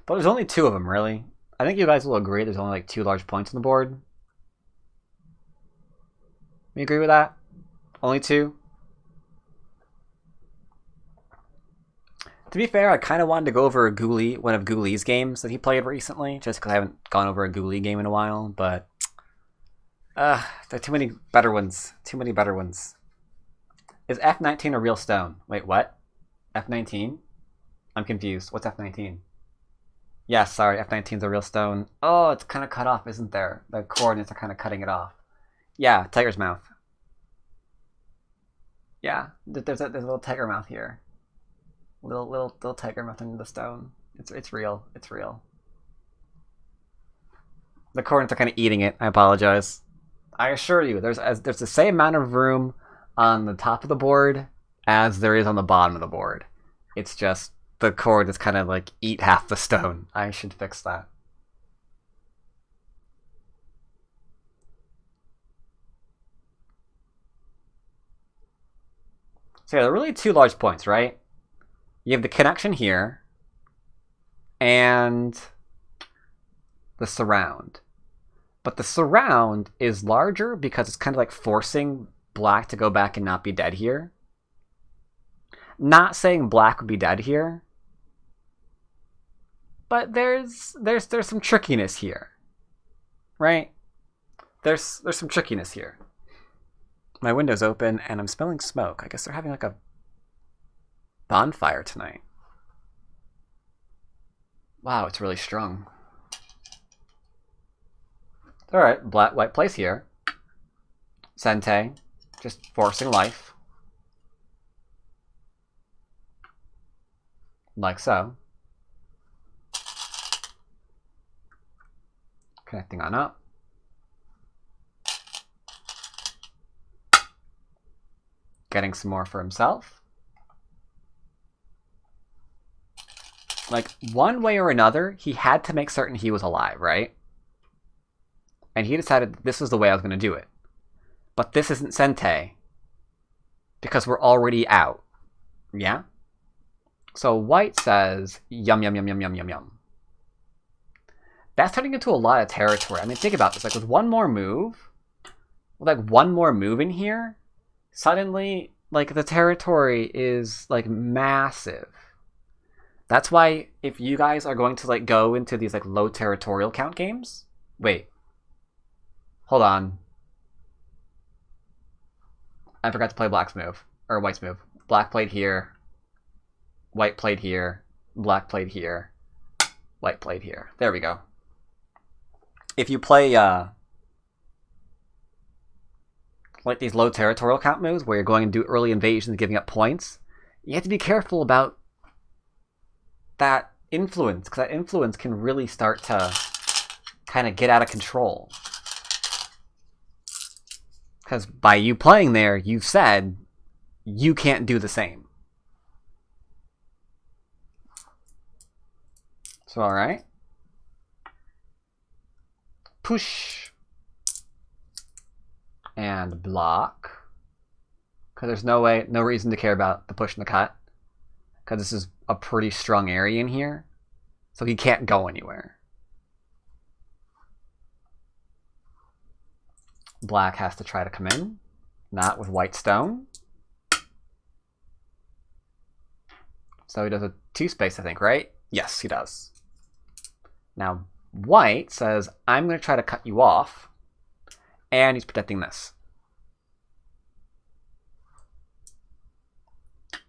But there's only 2 of them, really. I think you guys will agree there's only like 2 large points on the board. You agree with that? Only 2? To be fair, I kind of wanted to go over one of Ghouli's games that he played recently, just because I haven't gone over a Ghoulie game in a while, but there are too many better ones. Too many better ones. Is F19 a real stone? Wait, what? F19? I'm confused. What's F19? Yeah, sorry, F19 is a real stone. Oh, it's kind of cut off, isn't there? The coordinates are kind of cutting it off. Yeah, tiger's mouth. Yeah, there's a little tiger mouth here. Little tiger mouth in the stone. It's real. It's real. The coordinates are kind of eating it. I apologize. I assure you, there's the same amount of room on the top of the board as there is on the bottom of the board. It's just the coordinates kind of like eat half the stone. I should fix that. So yeah, there are really two large points, right? You have the connection here and the surround. But the surround is larger because it's kind of like forcing black to go back and not be dead here. Not saying black would be dead here, but there's some trickiness here, right? There's some trickiness here. My window's open and I'm smelling smoke. I guess they're having like a bonfire tonight. Wow, it's really strong. Alright, white plays here. Sente, just forcing life. Like so. Connecting on up. Getting some more for himself. Like, one way or another, he had to make certain he was alive, right? And he decided that this was the way I was going to do it. But this isn't Sente. Because we're already out. Yeah? So white says, yum, yum, yum, yum, yum, yum, yum. That's turning into a lot of territory. I mean, think about this. Like, with one more move, in here, suddenly, like, the territory is, like, massive. That's why if you guys are going to, like, go into these, like, low territorial count games... Wait. Hold on. I forgot to play black's move. Or white's move. Black played here. White played here. Black played here. White played here. There we go. If you play, like these low territorial count moves where you're going to do early invasions, giving up points, you have to be careful about that influence, because that influence can really start to kind of get out of control. Because by you playing there, you've said you can't do the same. So, alright. Push. And block. Because there's no reason to care about the push and the cut. Because this is a pretty strong area in here. So he can't go anywhere. Black has to try to come in. Not with white stone. So he does a 2-space, I think, right? Yes, he does. Now, white says, I'm going to try to cut you off. And he's protecting this.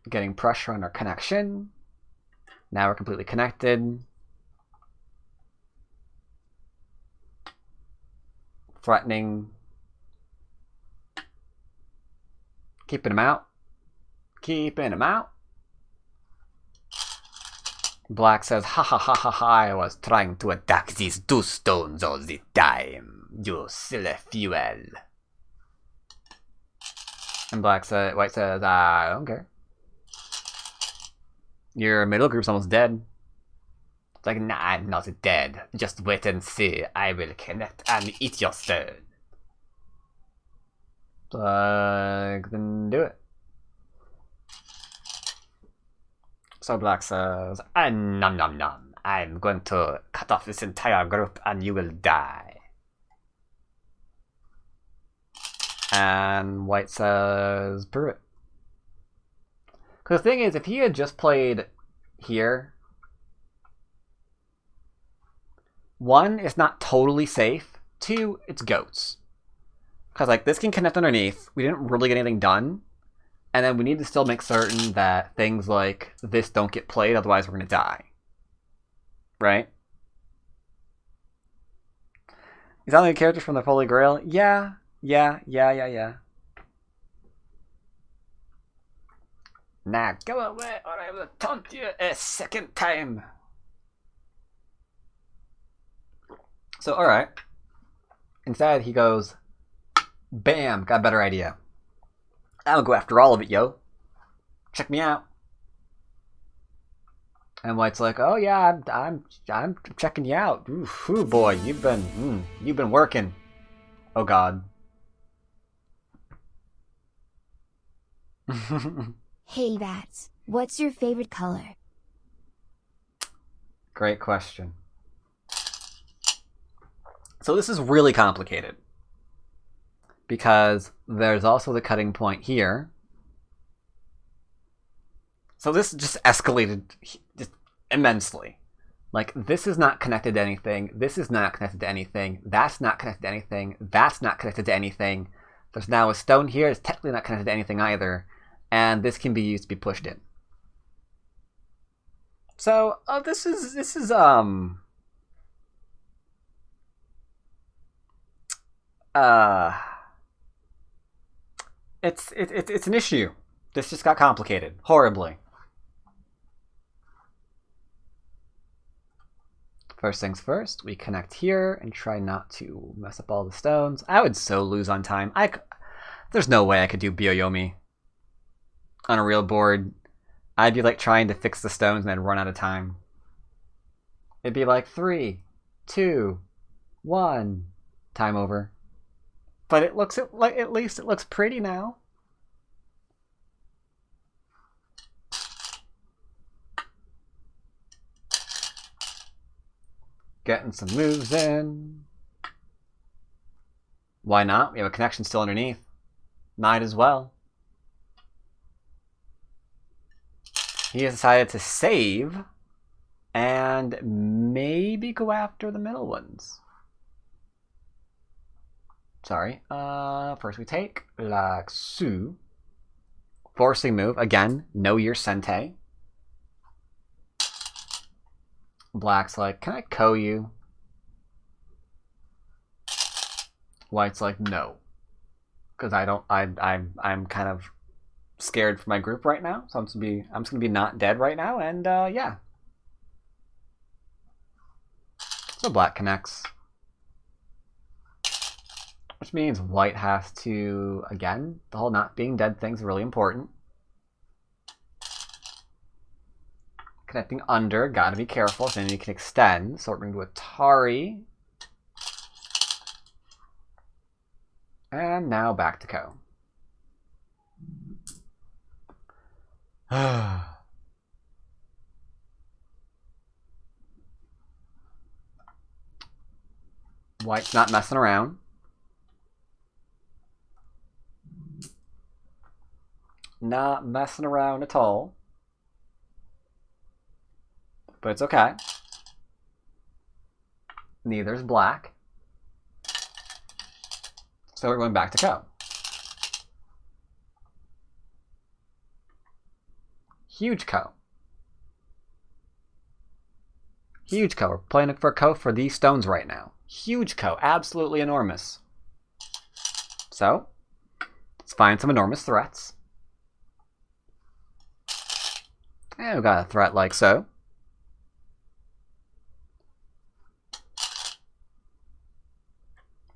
Getting pressure on our connection. Now we're completely connected. Threatening. Keeping him out. Keeping him out. Black says, ha ha ha ha ha, I was trying to attack these 2 stones all the time. You silly fuel. And white says, I don't care. Your middle group's almost dead. It's like, nah, I'm not dead. Just wait and see. I will connect and eat your stone. Then do it. So black says, nom nom nom. I'm going to cut off this entire group and you will die. And white says, prove it. Because the thing is, if he had just played here, 1, it's not totally safe. 2, it's goats. Because like this can connect underneath. We didn't really get anything done. And then we need to still make certain that things like this don't get played, otherwise we're going to die. Right? He's only a character from the Holy Grail? Yeah. Now go away or I will taunt you a second time. So, alright. Instead, he goes, bam, got a better idea. I'll go after all of it, yo. Check me out. And White's like, oh yeah, I'm checking you out. Ooh, boy, you've been working. Oh god. Hey Vats, what's your favorite color? Great question. So this is really complicated. Because there's also the cutting point here. So this just escalated just immensely. Like, this is not connected to anything. This is not connected to anything. That's not connected to anything. That's not connected to anything. There's now a stone here. It's technically not connected to anything either. And this can be used to be pushed in. So, this is it's an issue. This just got complicated. Horribly. First things first, we connect here and try not to mess up all the stones. I would so lose on time. There's no way I could do Byoyomi on a real board. I'd be like trying to fix the stones and I'd run out of time. It'd be like 3, 2, 1, time over. But it looks like at least it looks pretty now. Getting some moves in. Why not? We have a connection still underneath. Might as well. He has decided to save and maybe go after the middle ones. Sorry. First we take like Su. Forcing move. Again, know your Sente. Black's like, can I ko you? White's like, no. Because I'm kind of scared for my group right now. So I'm just gonna be not dead right now, and yeah. So black connects. Which means white has to, again, the whole not being dead thing's really important. Connecting under, gotta be careful, so then you can extend. So we're going to do a Tari. And now back to Ko. White's not messing around. Not messing around at all. But it's okay. Neither's black. So we're going back to Ko. Huge Ko. Huge Ko. We're playing for Ko for these stones right now. Huge Ko. Absolutely enormous. So, let's find some enormous threats. And we've got a threat like so.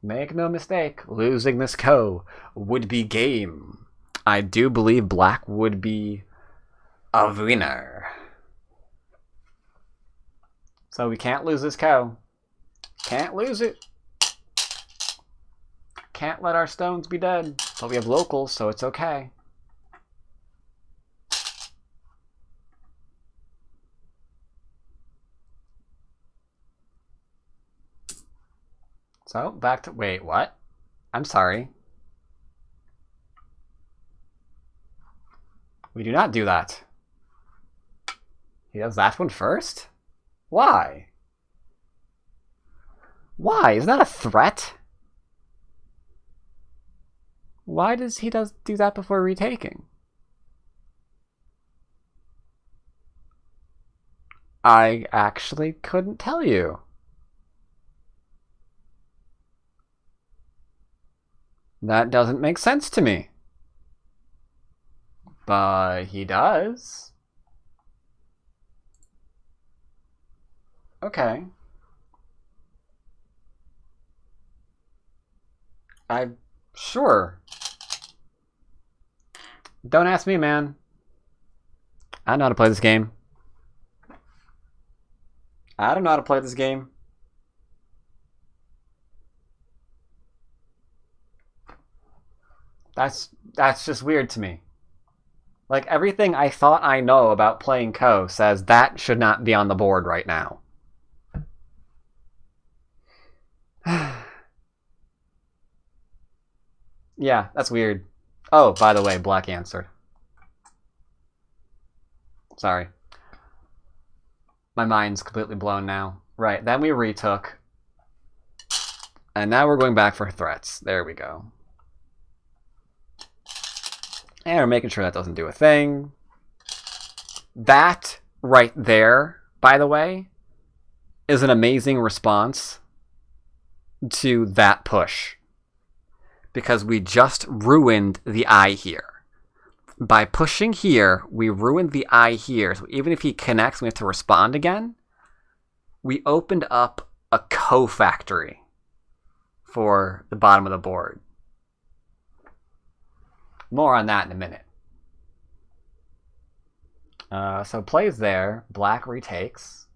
Make no mistake, losing this Ko would be game. I do believe black would be a winner. So we can't lose this Ko. Can't lose it. Can't let our stones be dead. But we have locals, so it's okay. So, back to... Wait, what? I'm sorry. We do not do that. He does that one first? Why? Why? Isn't that a threat? Why does he do that before retaking? I actually couldn't tell you. That doesn't make sense to me. But he does. Okay. Sure. Don't ask me, man. I don't know how to play this game. I don't know how to play this game. That's just weird to me. Like, everything I thought I know about playing Ko says that should not be on the board right now. Yeah, that's weird. Oh, by the way, Black answered. Sorry. My mind's completely blown now. Right, then we retook. And now we're going back for threats. There we go. And we're making sure that doesn't do a thing. That right there, by the way, is an amazing response to that push. Because we just ruined the eye here. By pushing here, we ruined the eye here. So even if he connects, we have to respond again. We opened up a co-factory for the bottom of the board. More on that in a minute. So plays there. Black retakes.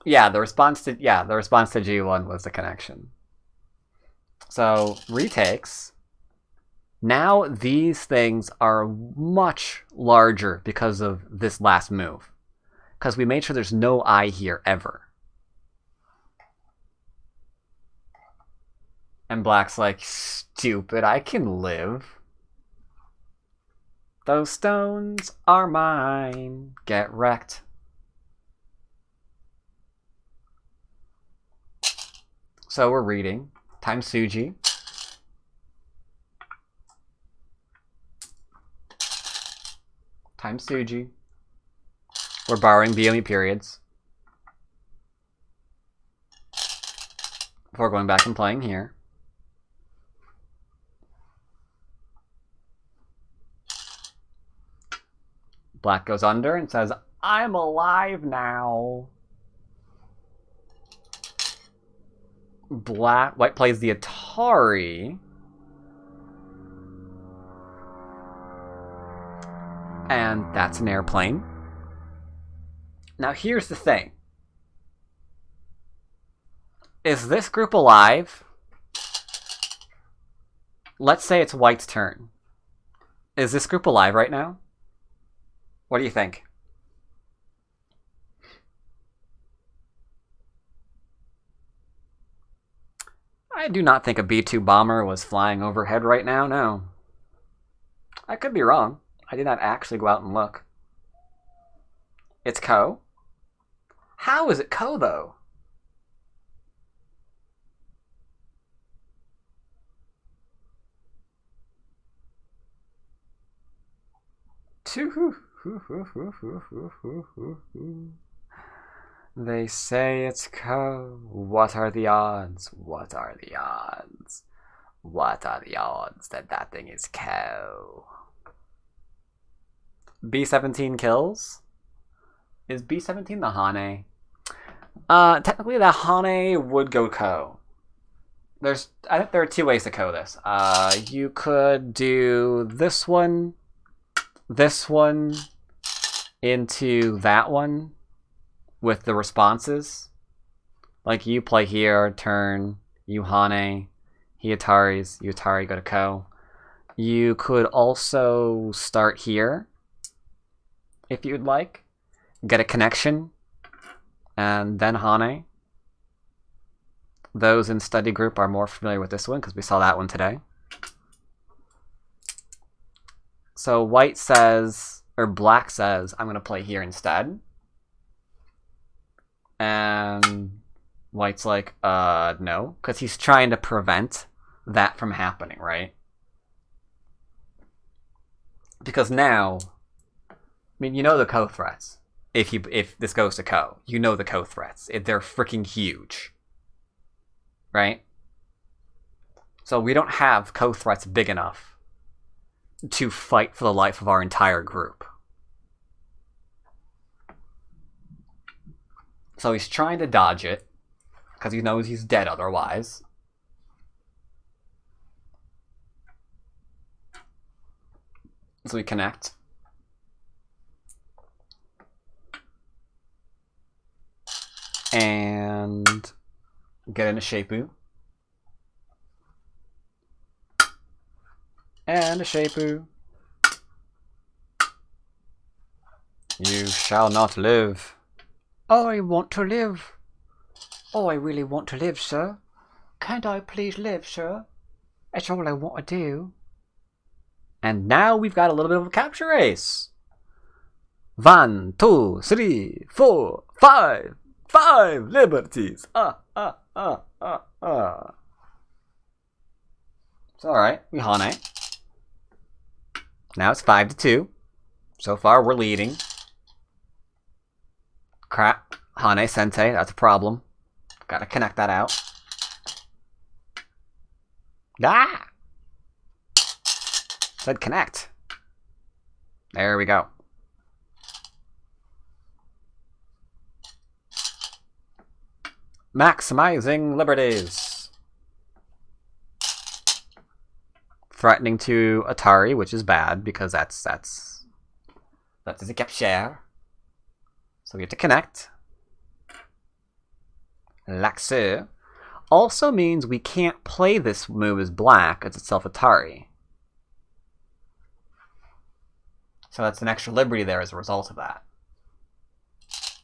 Yeah, the response to G1 was the connection. So retakes. Now these things are much larger because of this last move. Because we made sure there's no eye here ever. And Black's like, stupid, I can live. Those stones are mine. Get wrecked. So we're reading. Time Suji. Time Suji. We're borrowing BME periods. Before going back and playing here. Black goes under and says, I'm alive now. White plays the Atari. And that's an airplane. Now here's the thing. Is this group alive? Let's say it's White's turn. Is this group alive right now? What do you think? I do not think a B-2 bomber was flying overhead right now, no. I could be wrong. I did not actually go out and look. It's Ko? How is it Ko, though? They say it's Ko. What are the odds? What are the odds? What are the odds that that thing is Ko? B-17 kills? Is B-17 the Hane? Technically the Hane would go Ko. I think there are two ways to Ko this. You could do this one into that one with the responses. Like you play here, turn, you Hane, he Ataris, you Atari go to Ko. You could also start here if you'd like. Get a connection and then Hane. Those in study group are more familiar with this one because we saw that one today. So White says, or Black says, I'm going to play here instead. And White's like, no, because he's trying to prevent that from happening, right? Because now mean, you know the co-threats. If this goes to co, you know the co-threats. They're freaking huge. Right? So we don't have co-threats big enough to fight for the life of our entire group. So he's trying to dodge it, because he knows he's dead otherwise. So we connect. And get into Shapu. And a Shapu. You shall not live. Oh, I want to live. Oh, I really want to live, sir. Can't I please live, sir? That's all I want to do. And now we've got a little bit of a capture race. 1, 2, 3, 4, 5. 5 liberties. It's alright. We Hane. Now it's 5-2. So far we're leading. Crap. Hane Sente, that's a problem. Gotta connect that out. Ah! Said connect. There we go. Maximizing liberties. Threatening to Atari, which is bad because that is a capture. So we have to connect. Laxer also means we can't play this move as black as itself Atari. So that's an extra liberty there as a result of that.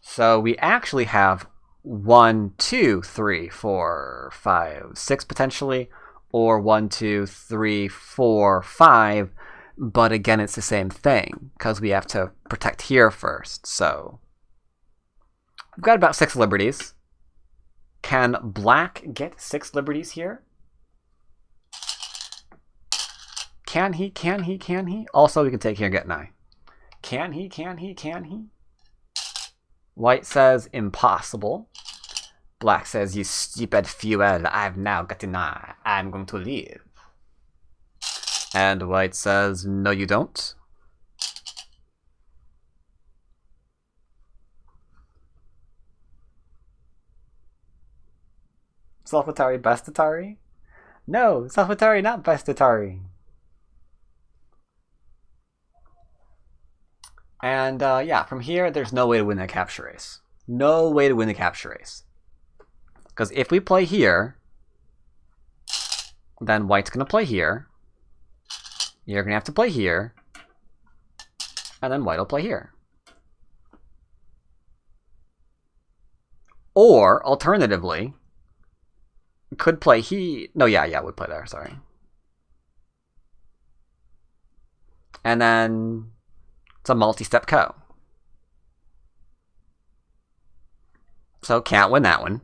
So we actually have 1, 2, 3, 4, 5, 6 potentially, or 1, 2, 3, 4, 5. But again, it's the same thing because we have to protect here first. So we've got about 6 liberties. Can black get 6 liberties here? Can he? Can he? Can he? Also, we can take here and get an eye. Can he? Can he? Can he? White says impossible. Black says, you stupid fuel, I've now got an eye. I'm going to leave. And white says, no you don't. Self Atari, best Atari? No, Self Atari, not best Atari. And yeah, from here, there's no way to win that capture race. No way to win the capture race. Because if we play here, then white's going to play here. You're going to have to play here. And then white will play here. Or, alternatively, could play he... No, yeah, would play there, sorry. And then it's a multi-step co. So can't win that one.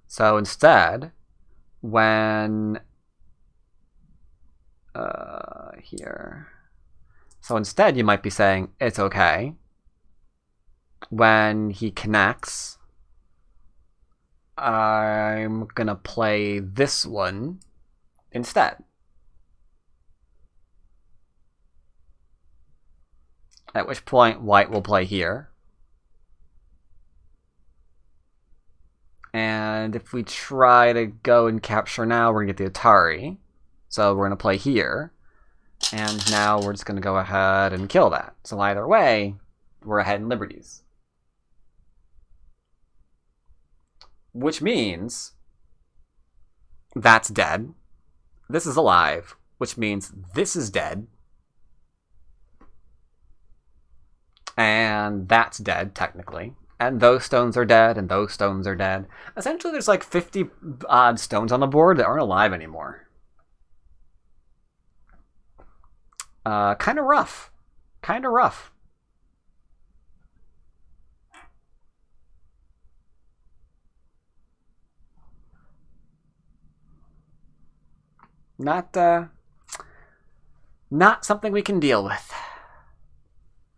So instead, when... here... So instead, you might be saying, it's okay. When he connects, I'm gonna play this one instead. At which point, white will play here. And if we try to go and capture now, we're gonna get the Atari. So we're gonna play here. And now we're just gonna go ahead and kill that. So either way, we're ahead in liberties. Which means that's dead. This is alive, which means this is dead. And that's dead, technically. And those stones are dead, and those stones are dead. Essentially, there's like 50 odd stones on the board that aren't alive anymore. Kind of rough. Kind of rough. Not something we can deal with.